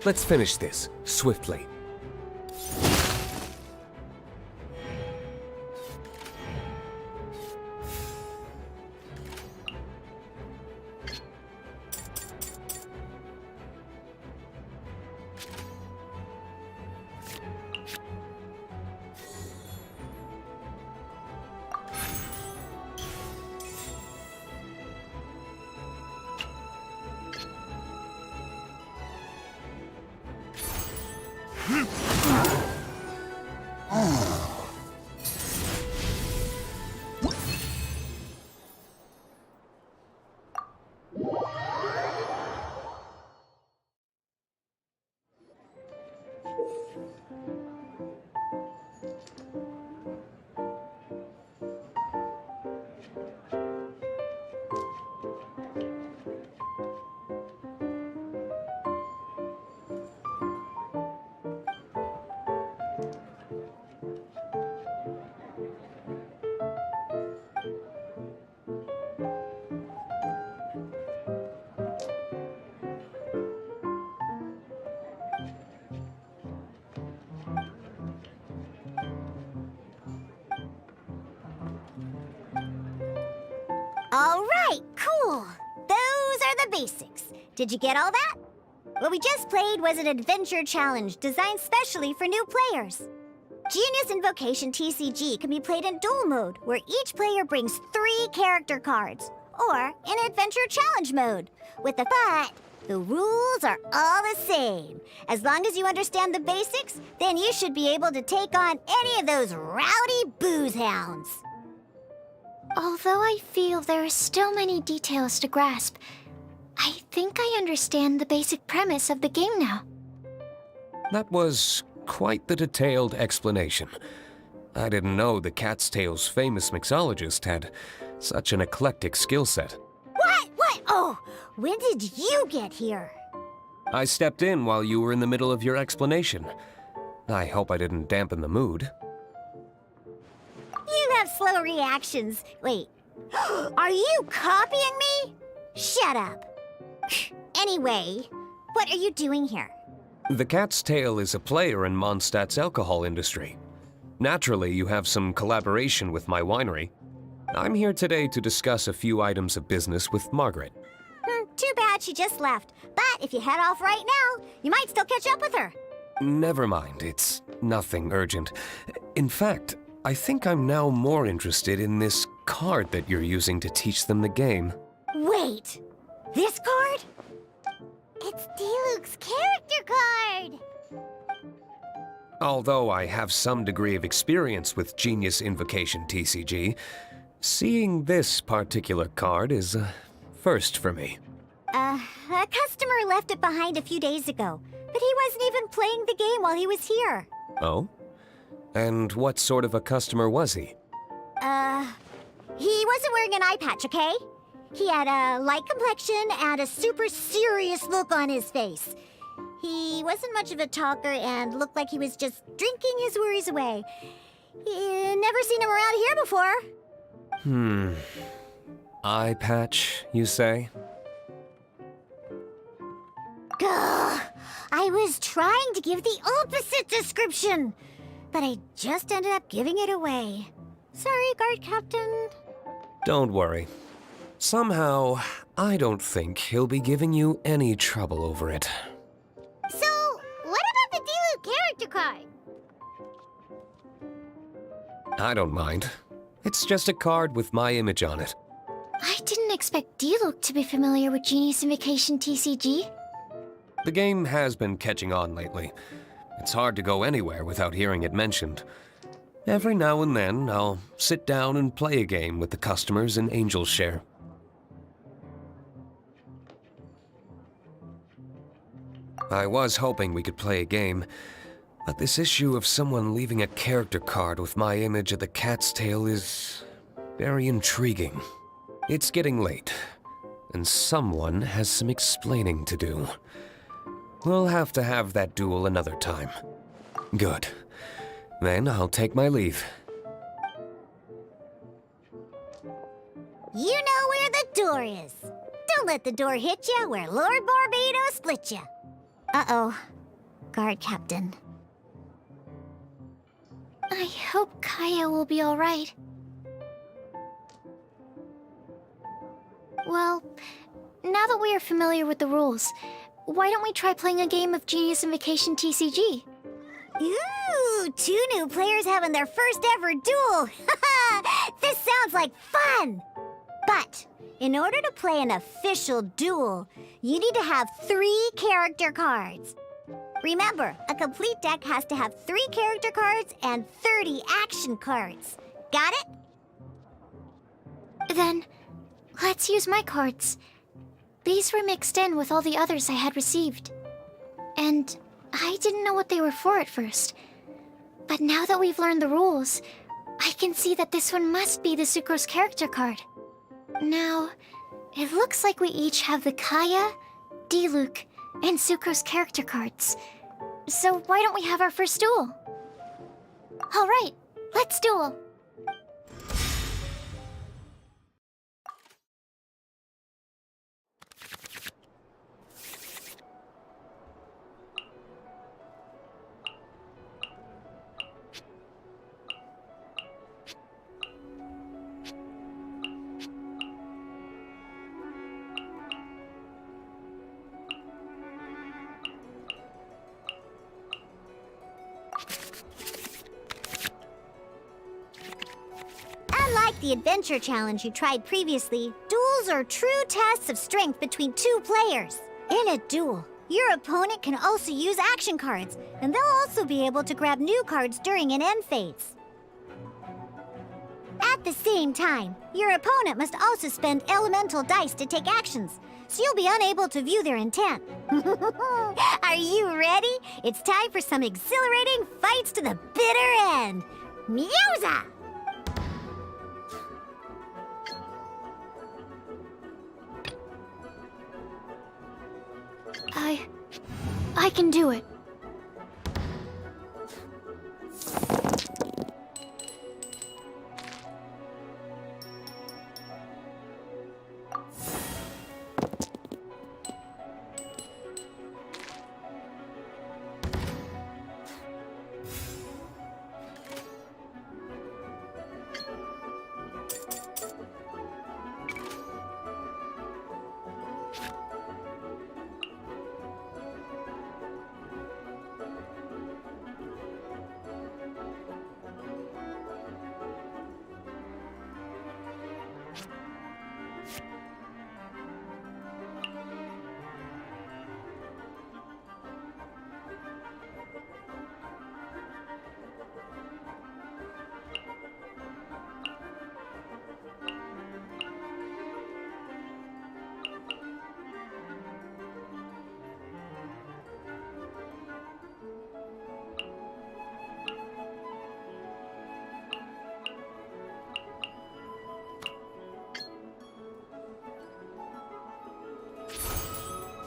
Let's finish this, swiftly. All right, cool. Those are the basics. Did you get all that? What we just played was an adventure challenge designed specially for new players. Genius Invocation TCG can be played in duel mode, where each player brings 3 character cards, or in adventure challenge mode, with the but. The rules are all the same. As long as you understand the basics, then you should be able to take on any of those rowdy booze hounds. Although I feel there are still many details to grasp, I think I understand the basic premise of the game now. That was quite the detailed explanation. I didn't know the Cat's Tail's famous mixologist had such an eclectic skill set. What? Oh, when did you get here? I stepped in while you were in the middle of your explanation. I hope I didn't dampen the mood. You have slow reactions. Wait, are you copying me? Shut up. Anyway, what are you doing here? The Cat's Tail is a player in Mondstadt's alcohol industry. Naturally, you have some collaboration with my winery. I'm here today to discuss a few items of business with Margaret. Too bad she just left. But if you head off right now, you might still catch up with her. Never mind, it's nothing urgent. In fact, I think I'm now more interested in this card that you're using to teach them the game. Wait, this card? It's Diluc's character card! Although I have some degree of experience with Genius Invocation TCG, seeing this particular card is a first for me. A customer left it behind a few days ago, but he wasn't even playing the game while he was here. Oh? And what sort of a customer was he? He wasn't wearing an eye patch, okay? He had a light complexion and a super serious look on his face. He wasn't much of a talker and looked like he was just drinking his worries away. Never seen him around here before. Eye patch, you say? Gah! I was trying to give the opposite description, but I just ended up giving it away. Sorry, guard captain. Don't worry. Somehow, I don't think he'll be giving you any trouble over it. So, what about the Diluc character card? I don't mind. It's just a card with my image on it. I didn't expect Diluc to be familiar with Genius Invocation TCG. The game has been catching on lately. It's hard to go anywhere without hearing it mentioned. Every now and then, I'll sit down and play a game with the customers in Angel's Share. I was hoping we could play a game, but this issue of someone leaving a character card with my image at the Cat's Tail is very intriguing. It's getting late, and someone has some explaining to do. We'll have to have that duel another time. Good. Then I'll take my leave. You know where the door is. Don't let the door hit you where Lord Barbados split you. Uh-oh. Guard Captain. I hope Kaya will be alright. Well, now that we are familiar with the rules, why don't we try playing a game of Genius Invocation TCG? Ooh, 2 new players having their first ever duel! This sounds like fun! But, in order to play an official duel, you need to have 3 character cards. Remember, a complete deck has to have 3 character cards and 30 action cards. Got it? Then, let's use my cards. These were mixed in with all the others I had received. And I didn't know what they were for at first. But now that we've learned the rules, I can see that this one must be the Sucrose character card. Now, it looks like we each have the Kaya, Diluc, and Sucrose character cards. So why don't we have our first duel? Alright, let's duel! Unlike the adventure challenge you tried previously, duels are true tests of strength between 2 players. In a duel, your opponent can also use action cards, and they'll also be able to grab new cards during an end phase. At the same time, your opponent must also spend elemental dice to take actions, so you'll be unable to view their intent. Are you ready? It's time for some exhilarating fights to the bitter end. Mewza! I can do it.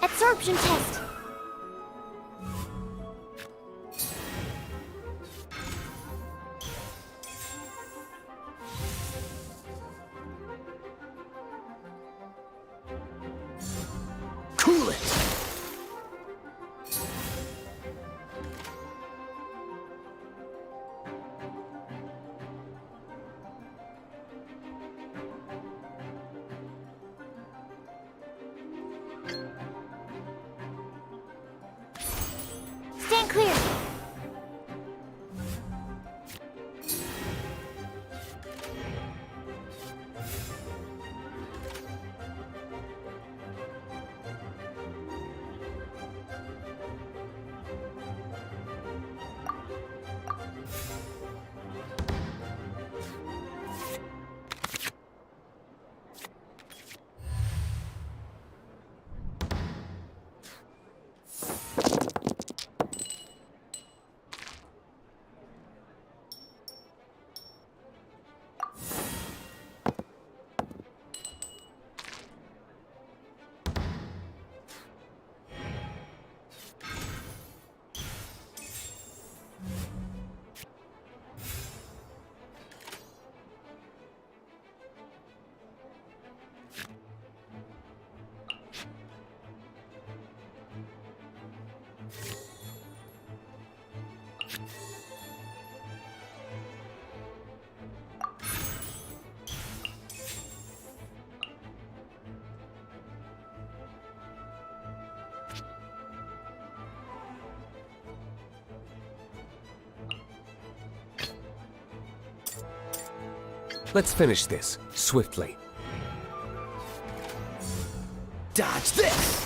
Absorption test. Cool it! Stand clear. Let's finish this, swiftly. Dodge this!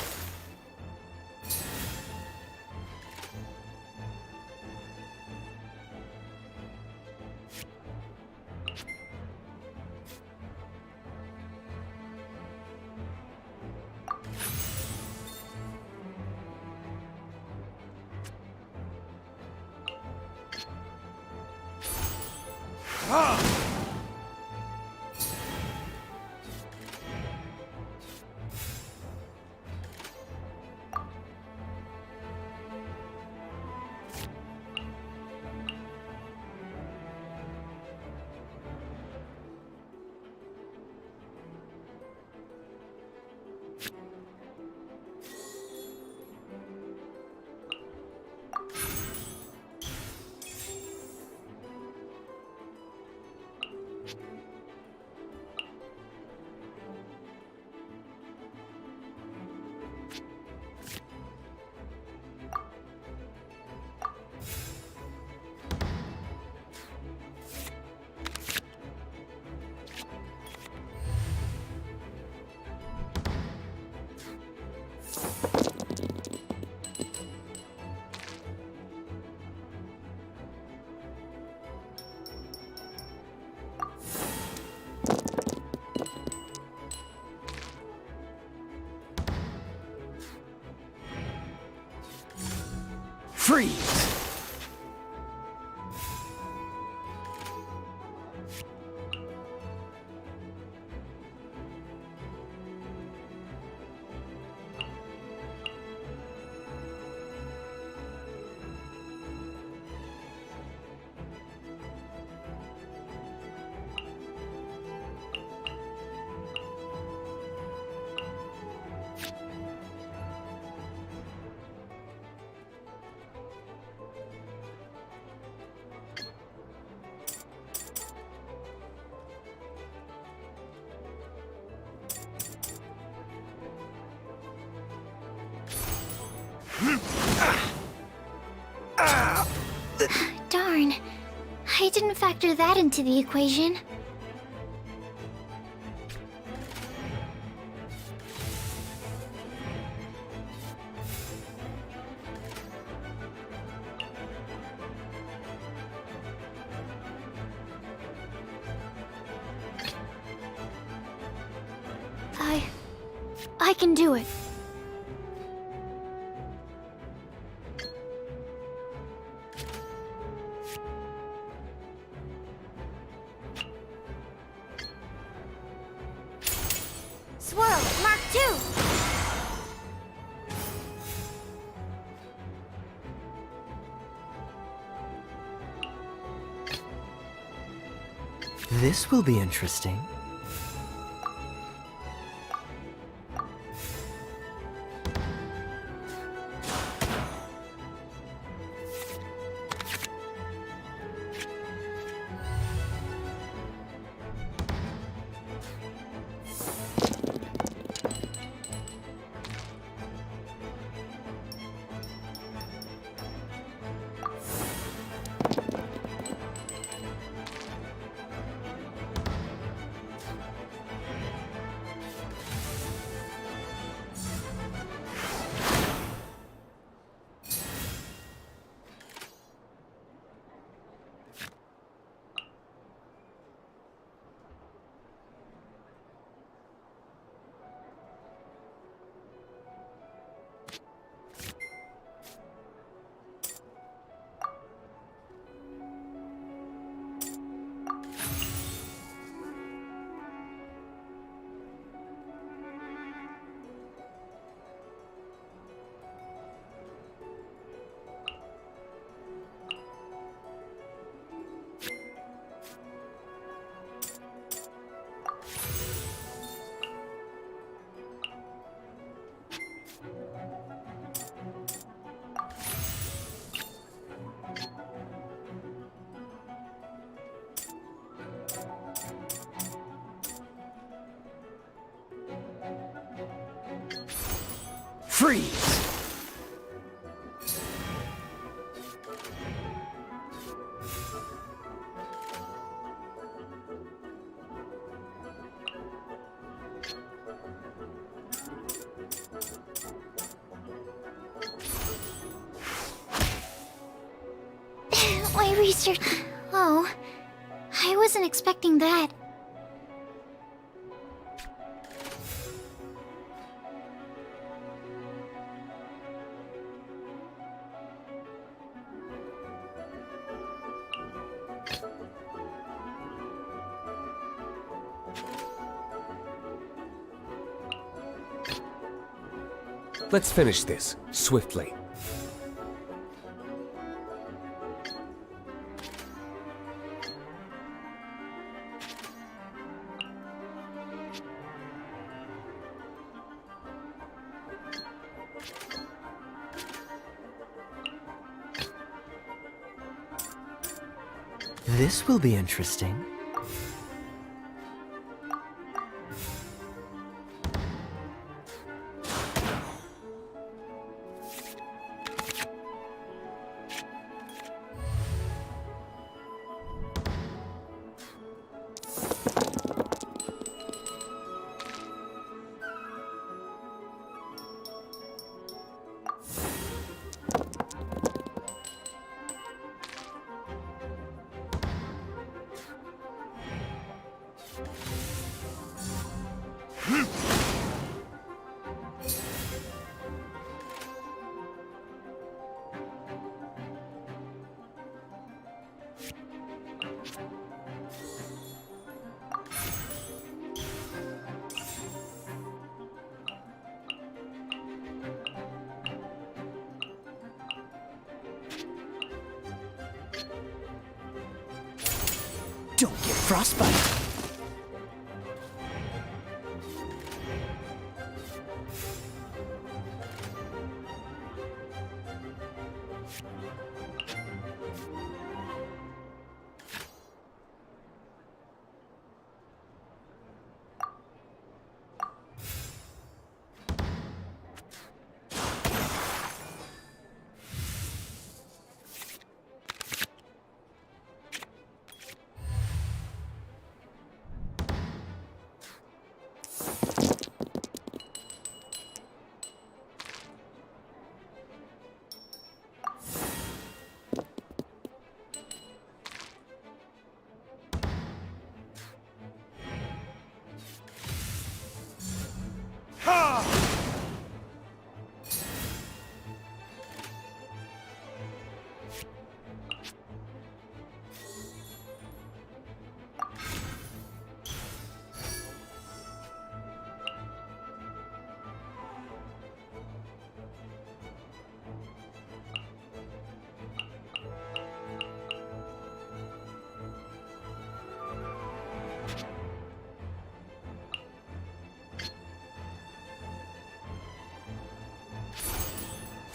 Freeze! Darn. I didn't factor that into the equation. I can do it. Swirl, Mark 2! This will be interesting. Freeze! My research... Oh, I wasn't expecting that. Let's finish this, swiftly. This will be interesting. Don't get frostbite.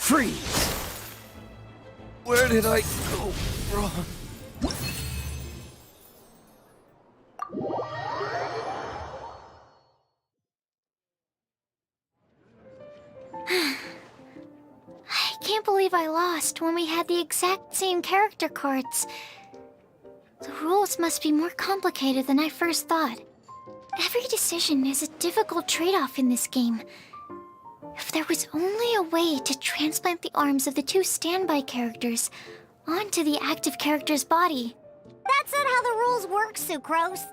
Freeze! Where did I go wrong? I can't believe I lost when we had the exact same character cards. The rules must be more complicated than I first thought. Every decision is a difficult trade-off in this game. If there was only a way to transplant the arms of the two standby characters onto the active character's body. That's not how the rules work, Sucrose.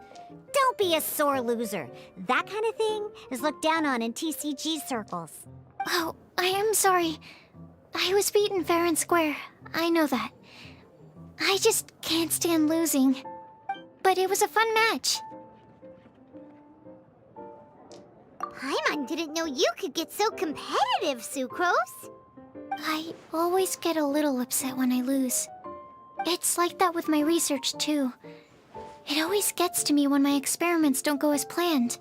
Don't be a sore loser. That kind of thing is looked down on in TCG circles. Oh, I am sorry. I was beaten fair and square. I know that. I just can't stand losing. But it was a fun match. Paimon didn't know you could get so competitive, Sucrose. I always get a little upset when I lose. It's like that with my research, too. It always gets to me when my experiments don't go as planned.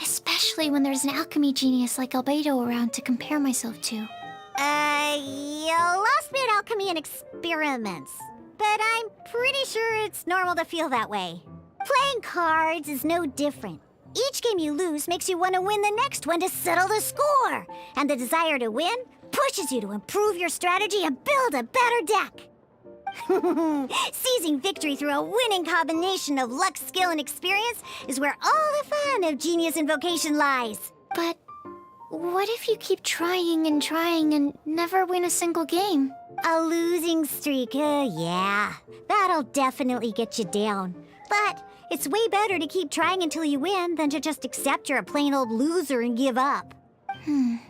Especially when there's an alchemy genius like Albedo around to compare myself to. You lost me at alchemy and experiments. But I'm pretty sure it's normal to feel that way. Playing cards is no different. Each game you lose makes you want to win the next one to settle the score. And the desire to win pushes you to improve your strategy and build a better deck. Seizing victory through a winning combination of luck, skill, and experience is where all the fun of Genius Invocation lies. But what if you keep trying and never win a single game? A losing streak, yeah. That'll definitely get you down. But it's way better to keep trying until you win than to just accept you're a plain old loser and give up. You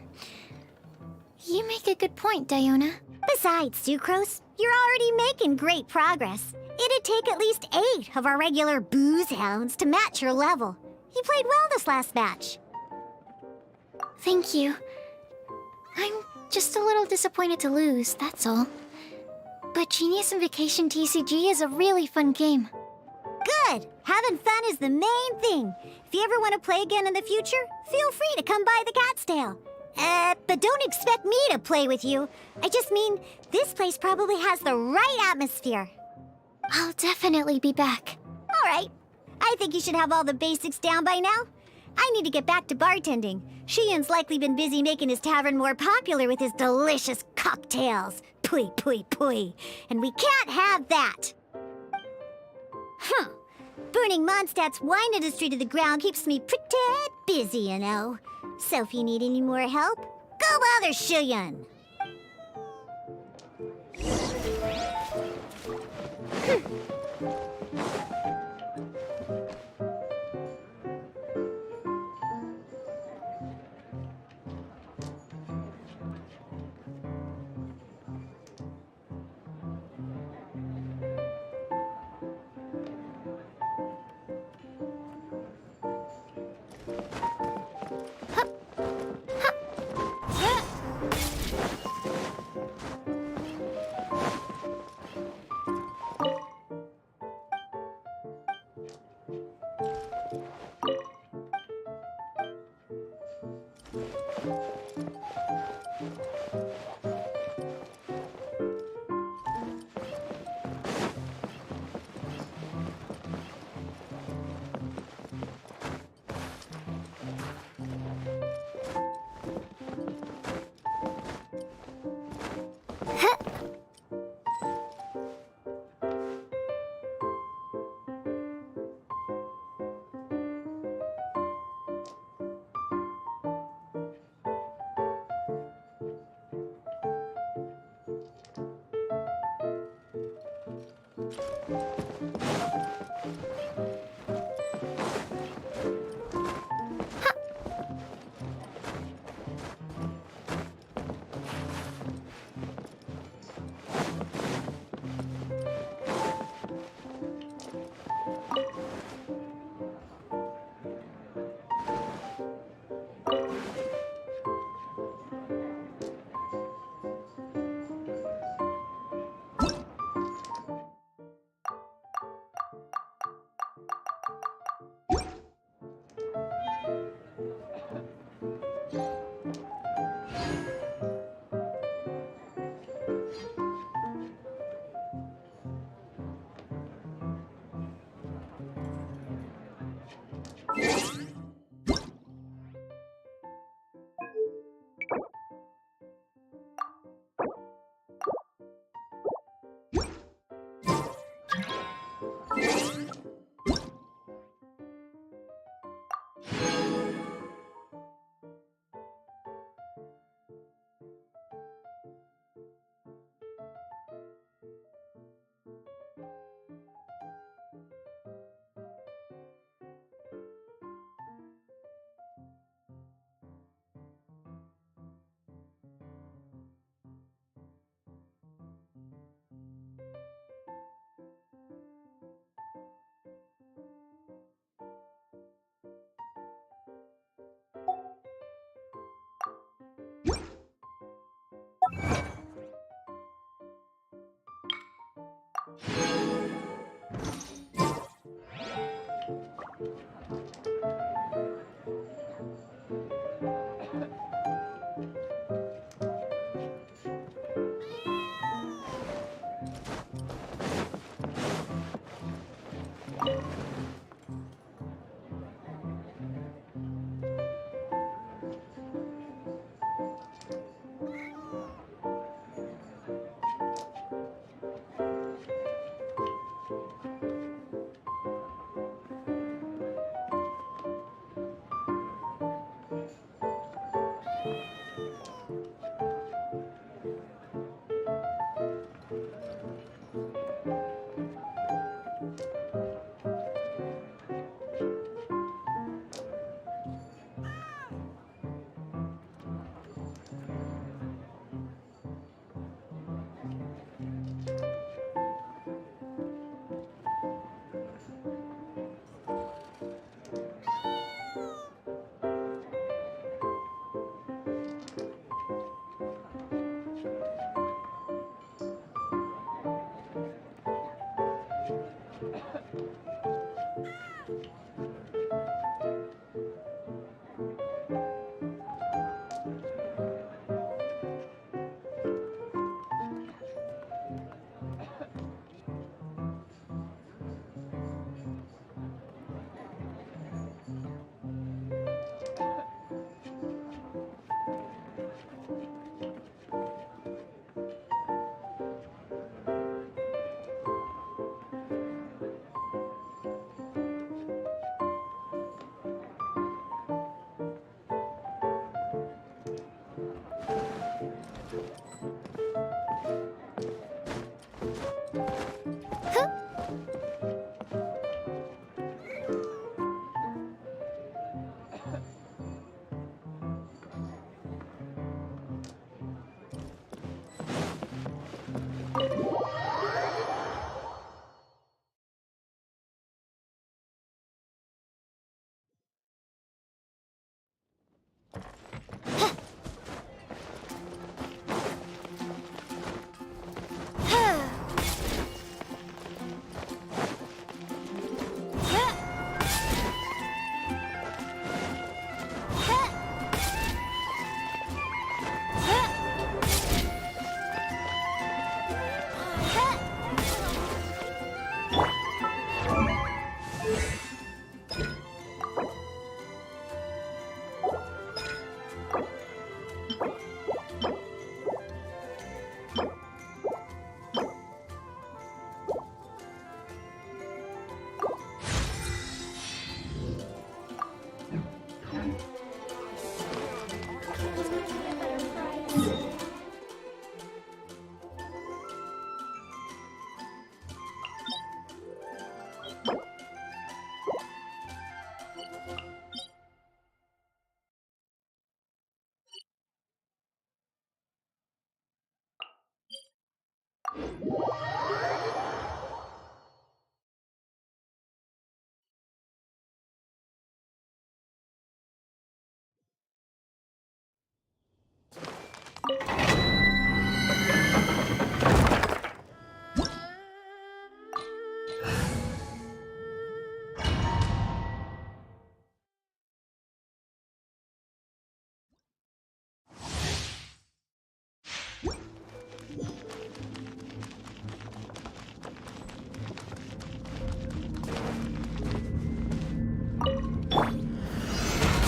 make a good point, Diona. Besides, Sucrose, you're already making great progress. It'd take at least 8 of our regular booze hounds to match your level. You played well this last match. Thank you. I'm just a little disappointed to lose, that's all. But Genius Invocation TCG is a really fun game. Good! Having fun is the main thing. If you ever want to play again in the future, feel free to come by the Cat's Tail. But don't expect me to play with you. I just mean, this place probably has the right atmosphere. I'll definitely be back. All right. I think you should have all the basics down by now. I need to get back to bartending. Shiyan's likely been busy making his tavern more popular with his delicious cocktails. Pui, pui, pui. And we can't have that. Huh. Burning Mondstadt's wine industry to the ground keeps me pretty busy, you know. So if you need any more help, go bother Shiyan.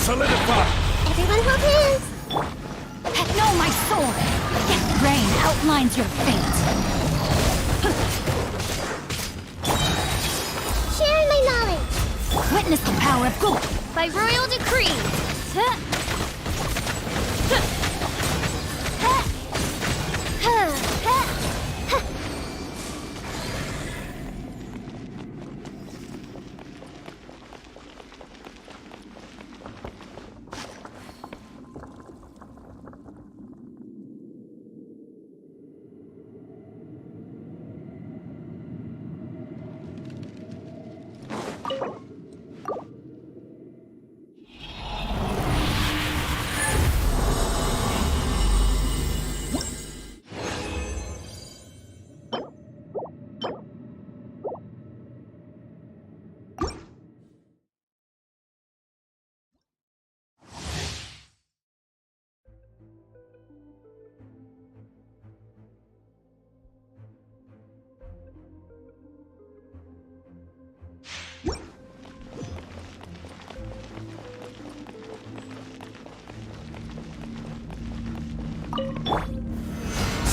Solidify! Everyone hold hands! No, my sword! Death rain outlines your fate. Sharing my knowledge! Witness the power of good. By royal decree.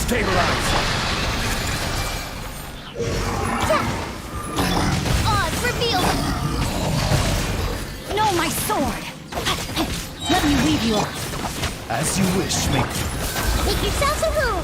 Stabilize! Odds revealed. No, my sword! Let me leave you off. As you wish, mate. Make yourselves at home!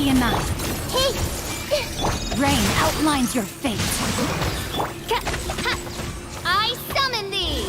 Body and mind. Rain outlines your fate. I summon thee!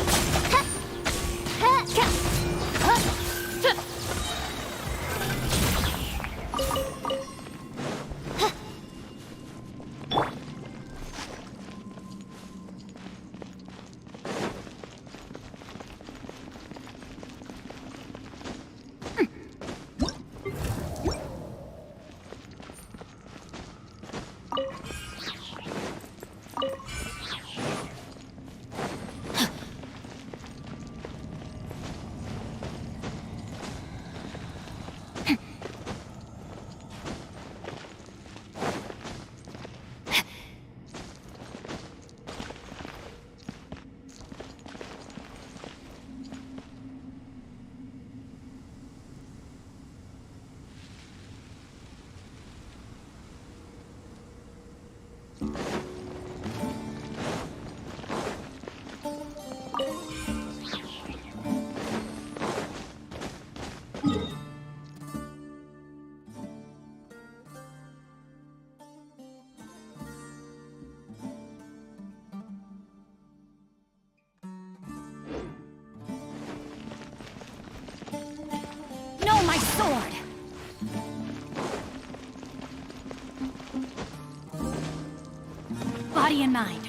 No, my sword! Body and mind.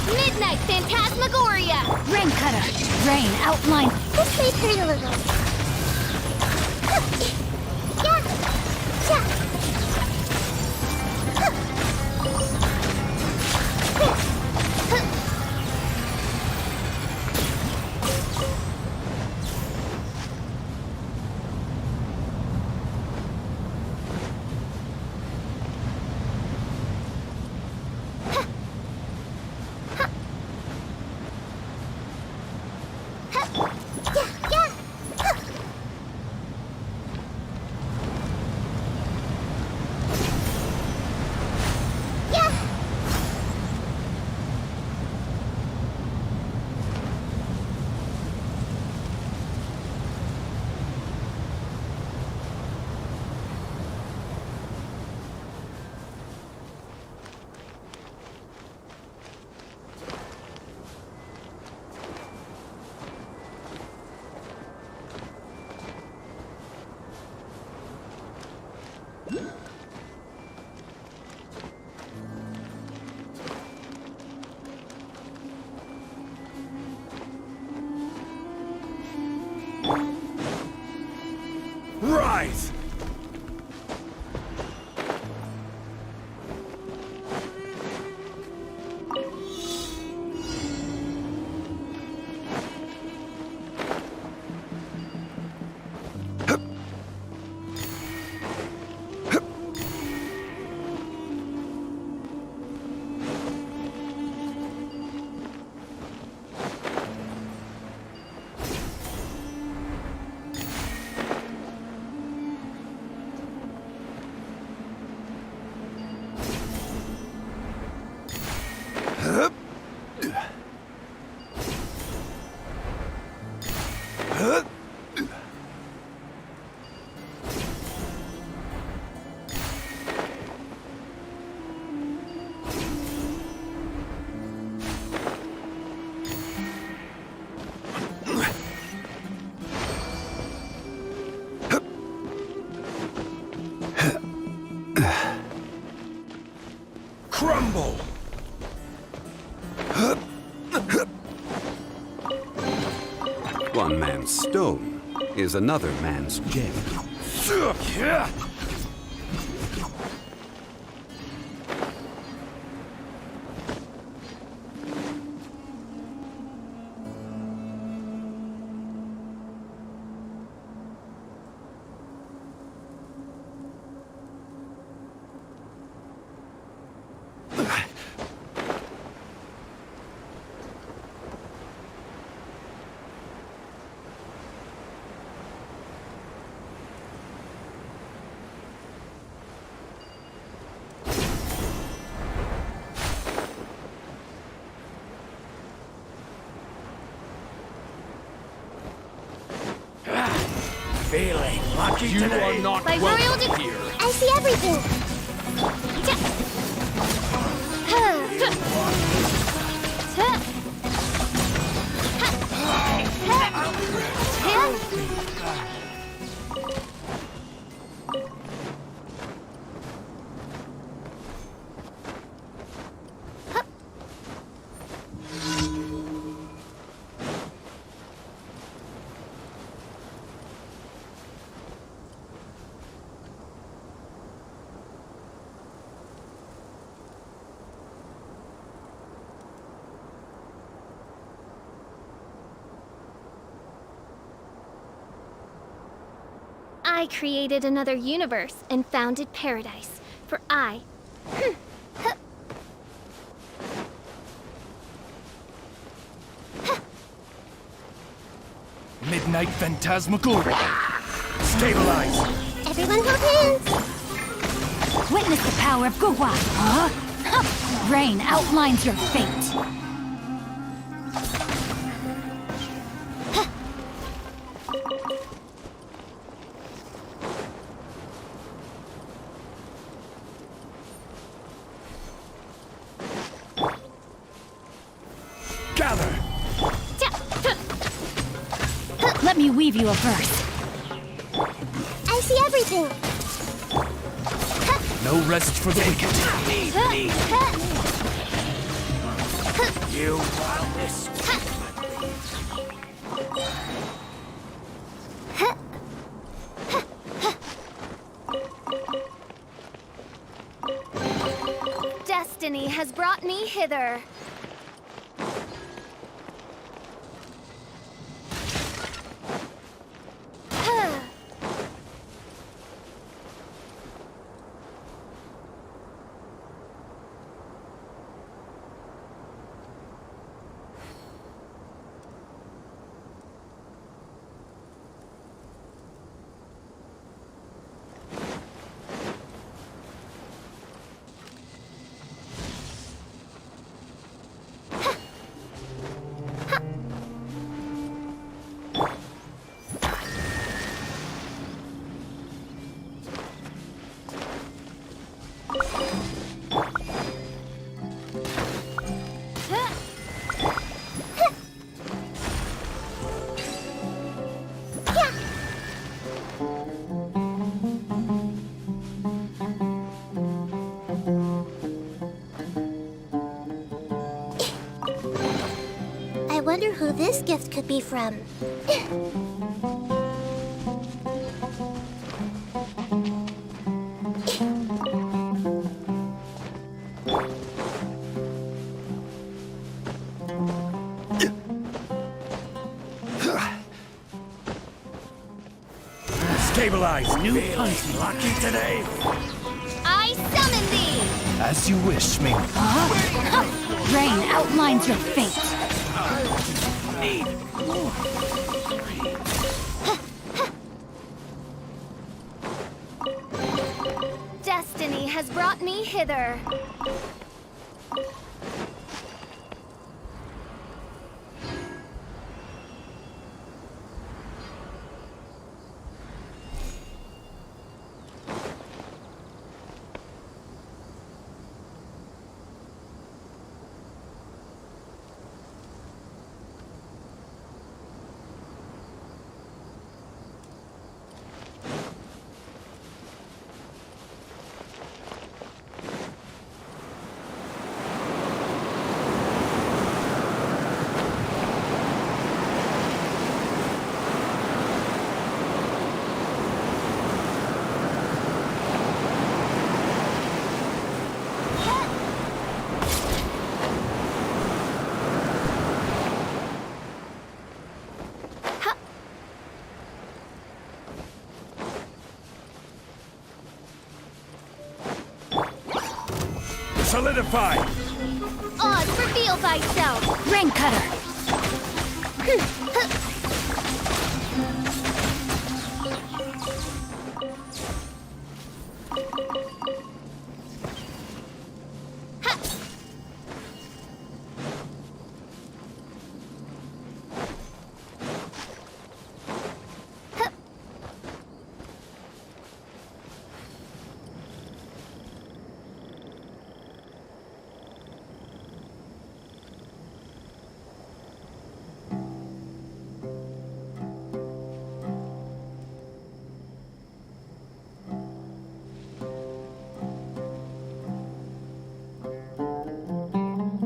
Midnight Phantasmagoria! Rain cutter. Rain outline. This may hurt a little. Yeah. Yeah. Right! crumble! One man's stone is another man's gem. Feeling lucky You today? are not By royal welcome decree, here. I see everything. I created another universe and founded paradise, for I... Midnight Phantasmagoria. Stabilize. Everyone hold hands. Witness the power of Gugwa, huh? Rain outlines your fate. Gather. Let me weave you a verse. I see everything. No rest for the wicked. You wildness. Destiny has brought me hither. I wonder who this gift could be from. Stabilize. New punch. Lucky today? I summon thee! As you wish, Ming. Rain outlines your fate. Destiny has brought me hither. Solidify! Oz, reveal thyself! Rain Cutter!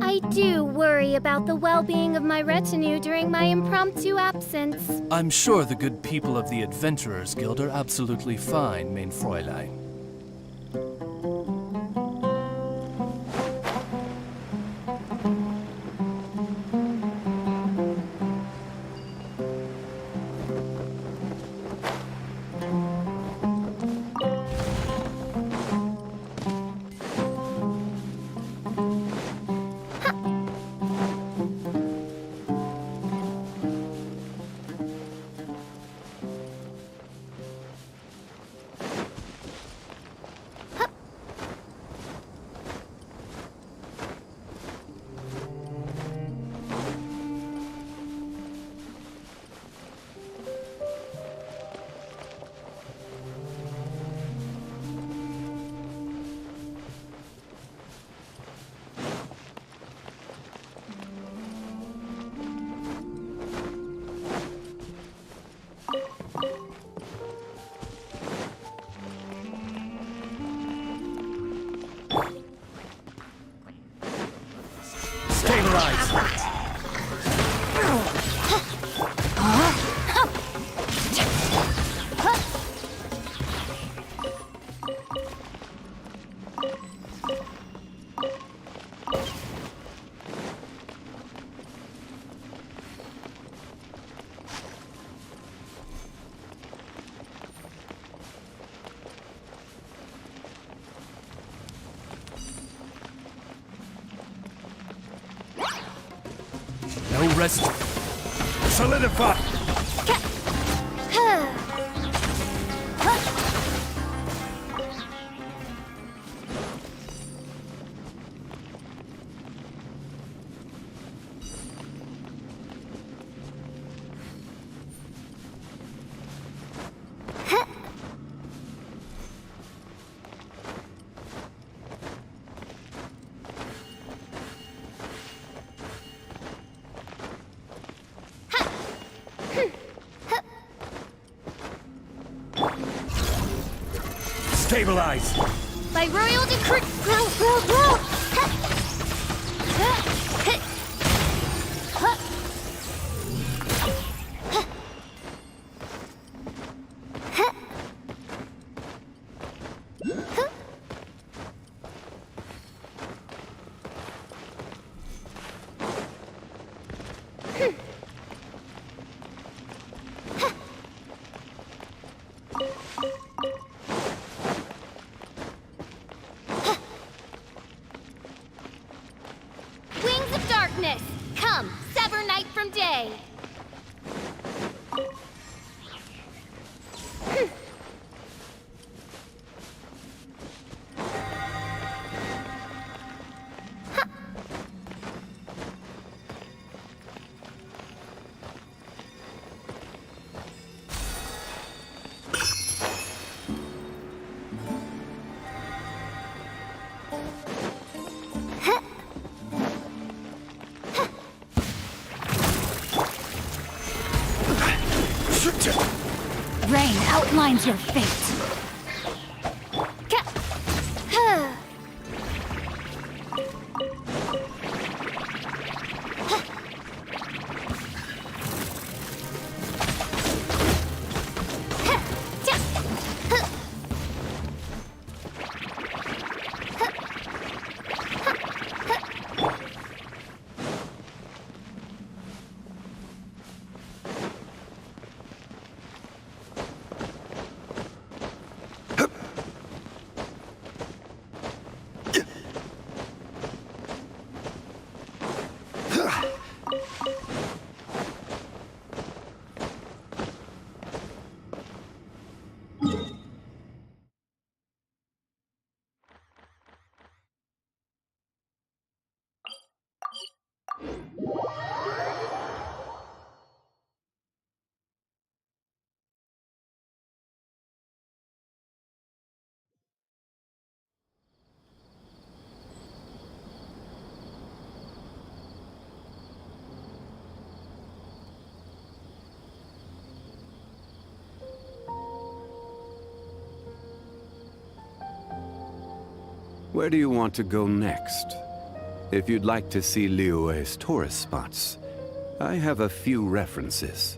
I do worry about the well-being of my retinue during my impromptu absence. I'm sure the good people of the Adventurers Guild are absolutely fine, mein Fräulein. No rest. Solidify! Stabilize! By royal decree. Wings of darkness, come, sever night from day. Rain outlines your fate. Where do you want to go next? If you'd like to see Liyue's tourist spots, I have a few references.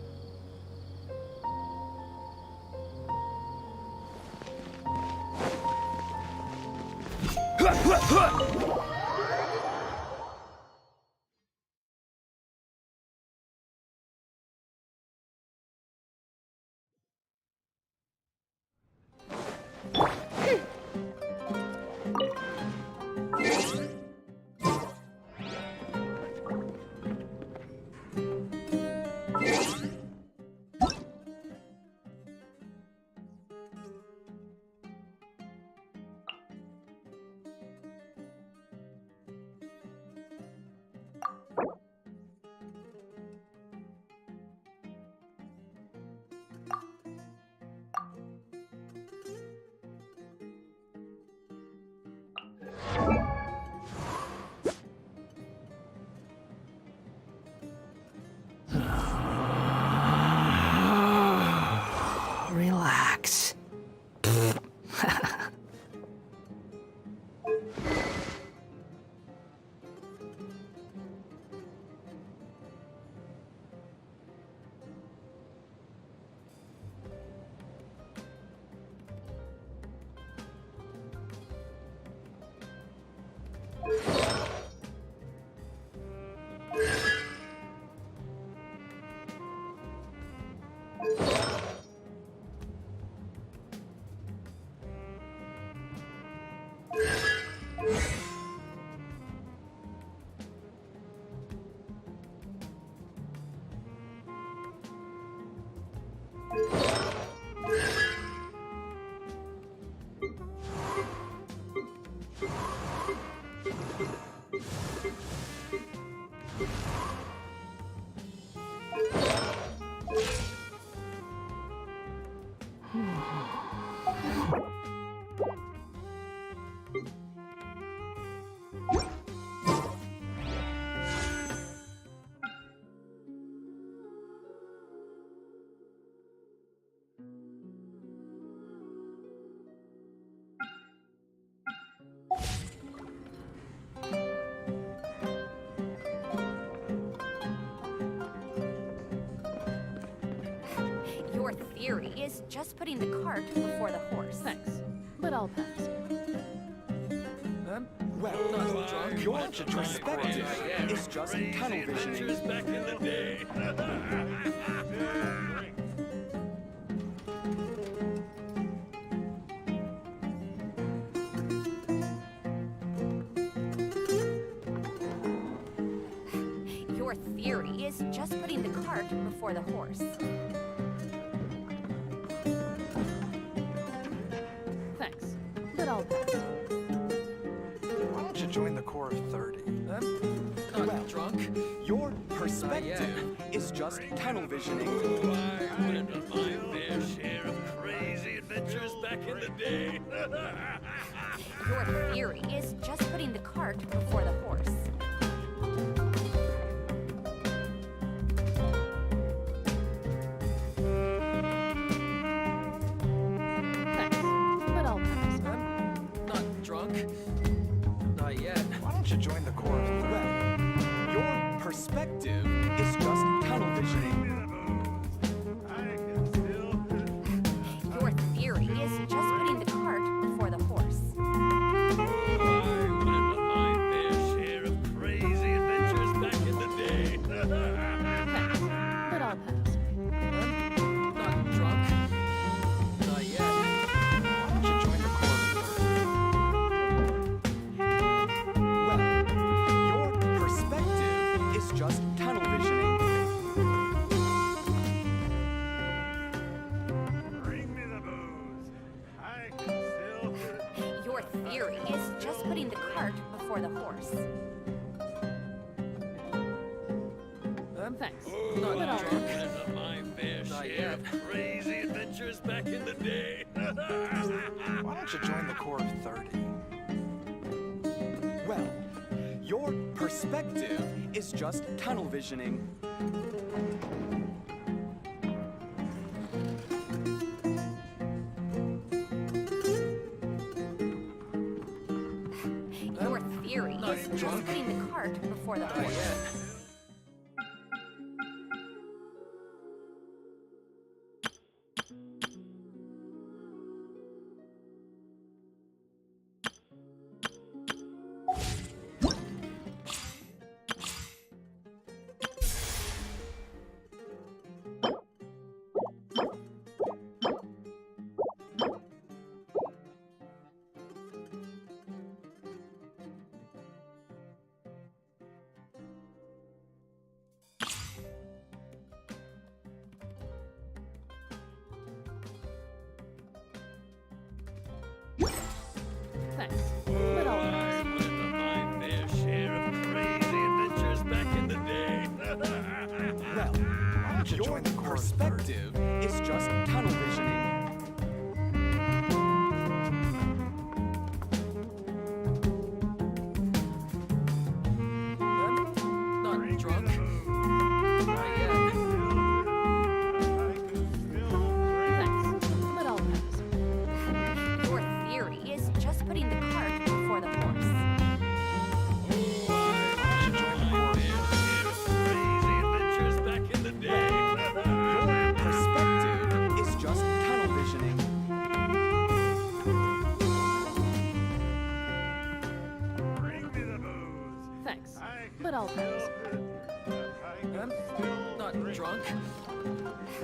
Relax. Your theory is just putting the cart before the horse. Thanks, but I'll pass. Well, not drunk. Your perspective is just tunnel visioning. Adventures back in the day. Your theory is just putting the cart before the horse. Thanks, but I'll pass. Why don't you join the core of 30? Not drunk. Your perspective is just tunnel visioning. I went on my fair share of crazy adventures back in the day. Your theory is just putting the cart before the horse. Thanks, but I'll pass. Not drunk. Not yet. Why don't you join the core of 30? Your perspective is just tunnel visioning. Your theory is just putting the cart before the horse. I went on my fair share of crazy adventures back in the day. Thanks, but I'll pass. Not drunk. Not yet. Why don't you join the core of 30? Well, your perspective is just tunnel visioning. Bring me the booze. I can still... Your theory is just putting the cart before the horse. Thanks, Not but I'll drunk. pass. Went on my fair Not share yet. of crazy adventures back in the day. Why don't you join the core of 30? Well, your perspective is just tunnel visioning. theory is just putting the cart before the horse. Thanks. But I'll I pass. went on my fair share of crazy adventures back in the day. Well, why don't you join the perspective is just tunnel visioning. I'm not drunk. Not yet. Thanks. But I'll pass. Your theory is just putting the cart before the horse. Crazy adventures back in the day. Your perspective is just tunnel visioning. Bring me the booze. Thanks. But I'll pass. I'm not drunk.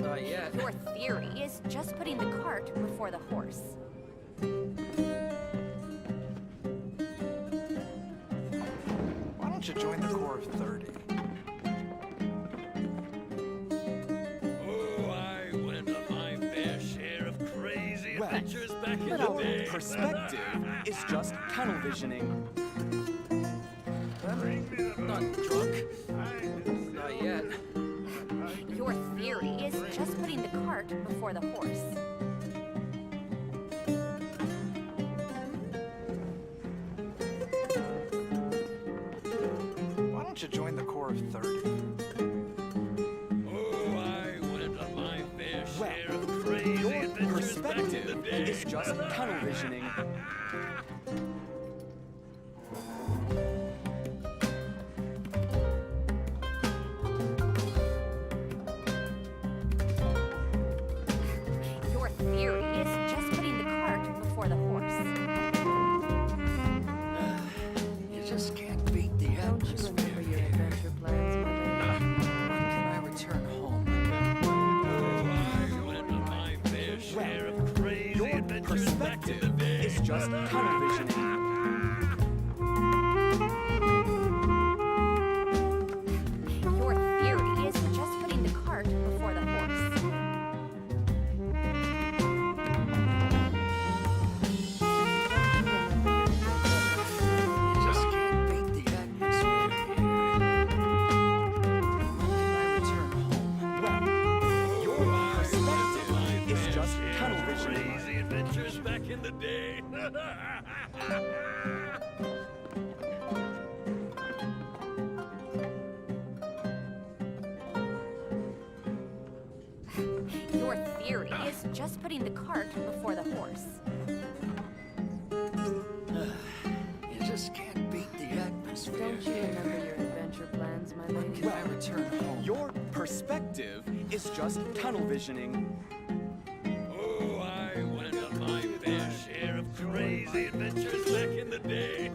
Not yet. Your theory is just putting the cart before the horse. Why don't you join the core of 30? Oh, I went on my fair share of crazy Well, adventures back in but the I'll day. Perspective is just tunnel visioning. I'm not drunk. Not yet. Your theory is just putting the cart before the horse. Why don't you join the core of 30? Oh, I went on my fair Well, share of crazy your adventures back in the perspective day. is just tunnel visioning. Your theory is just putting the cart before the horse. You just can't beat the Don't you remember your adventure plans, my lady? When can I return home? Oh, I went on my fair share of crazy Your adventures back in the perspective day. is just tunnel visioning. Your theory is just putting the cart before the horse. You just can't beat the atmosphere here. When can I return home? Well, your My perspective is fair just share tunnel of visioning. crazy adventures back in the day. Your theory is just putting the cart before the horse. You just can't beat the atmosphere Don't you here. remember your adventure plans, my When lady? can I return home? Your perspective is just tunnel visioning. Oh, I went on my fair share of crazy adventures back in the day.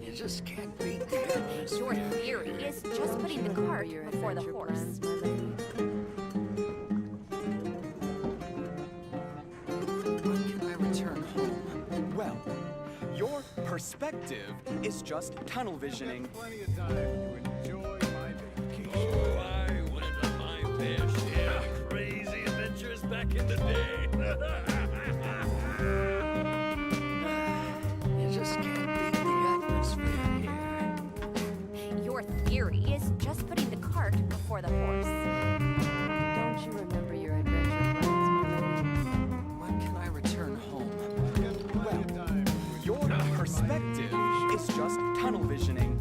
You just can't beat the atmosphere. Your theory is just putting the Remember cart your before the adventure horse. plans, my lady? When can I return home? Well, your perspective is just tunnel visioning. Plenty of time to enjoy my vacation. Oh, I went on my fair share of crazy adventures back in the day. You just can't beat the atmosphere here. Your theory is just putting the cart before the horse. Don't you remember your adventure plans, my lady? When can I return home? Well, your perspective is just tunnel visioning.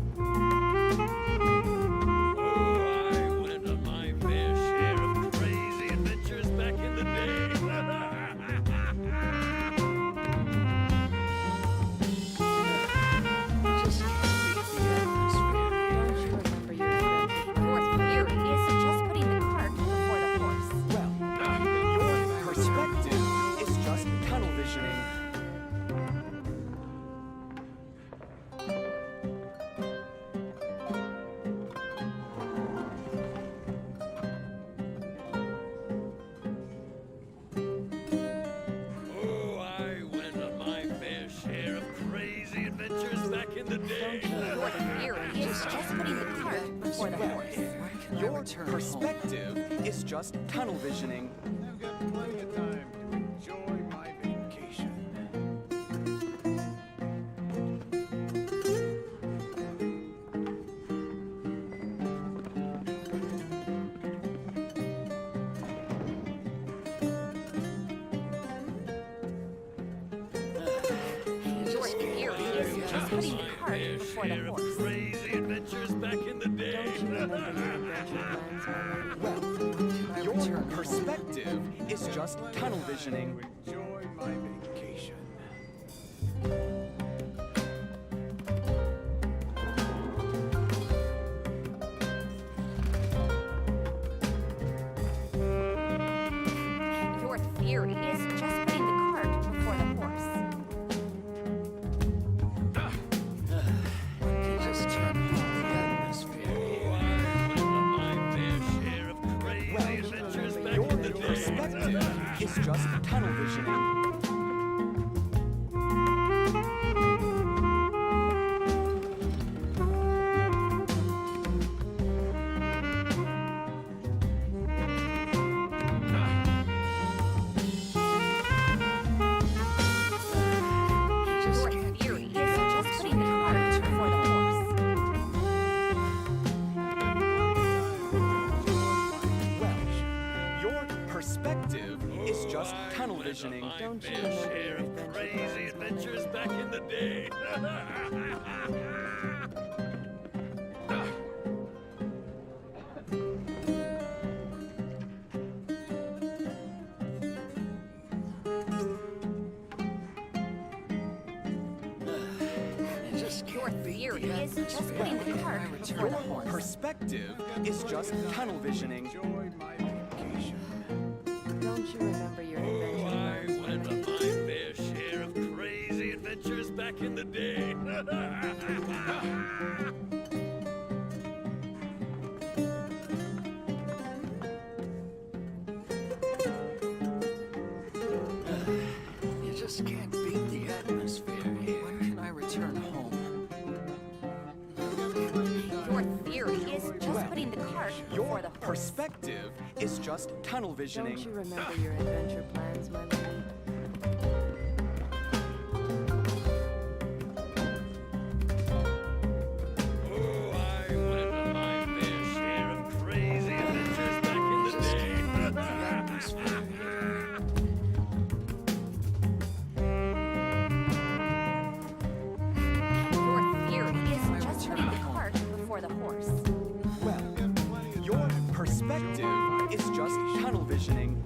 in the day. Your perspective is just tunnel visioning. I've got plenty of time to enjoy my vacation. Crazy adventures back in the day. Well, your perspective is just tunnel visioning. Enjoy my vacation. Your theory is just putting the cart before the horse. Your perspective is just tunnel visioning. Perspective is just tunnel visioning. Don't you share of crazy adventures back in the day. Your theory is just putting the cart before the horse. Perspective is just tunnel visioning. Enjoy my vacation. Don't you remember your adventure I plans, my went on lady? my fair share of crazy adventures back in the day. You just can't beat the atmosphere here. When can I return home? Your theory is just putting the cart before Your the horse. perspective is just tunnel visioning. Don't you remember your adventure plans, my lady? Oh, I went on my fair share of crazy adventures back in the day. Your theory is just putting the cart before the horse. Well, your perspective is just tunnel visioning.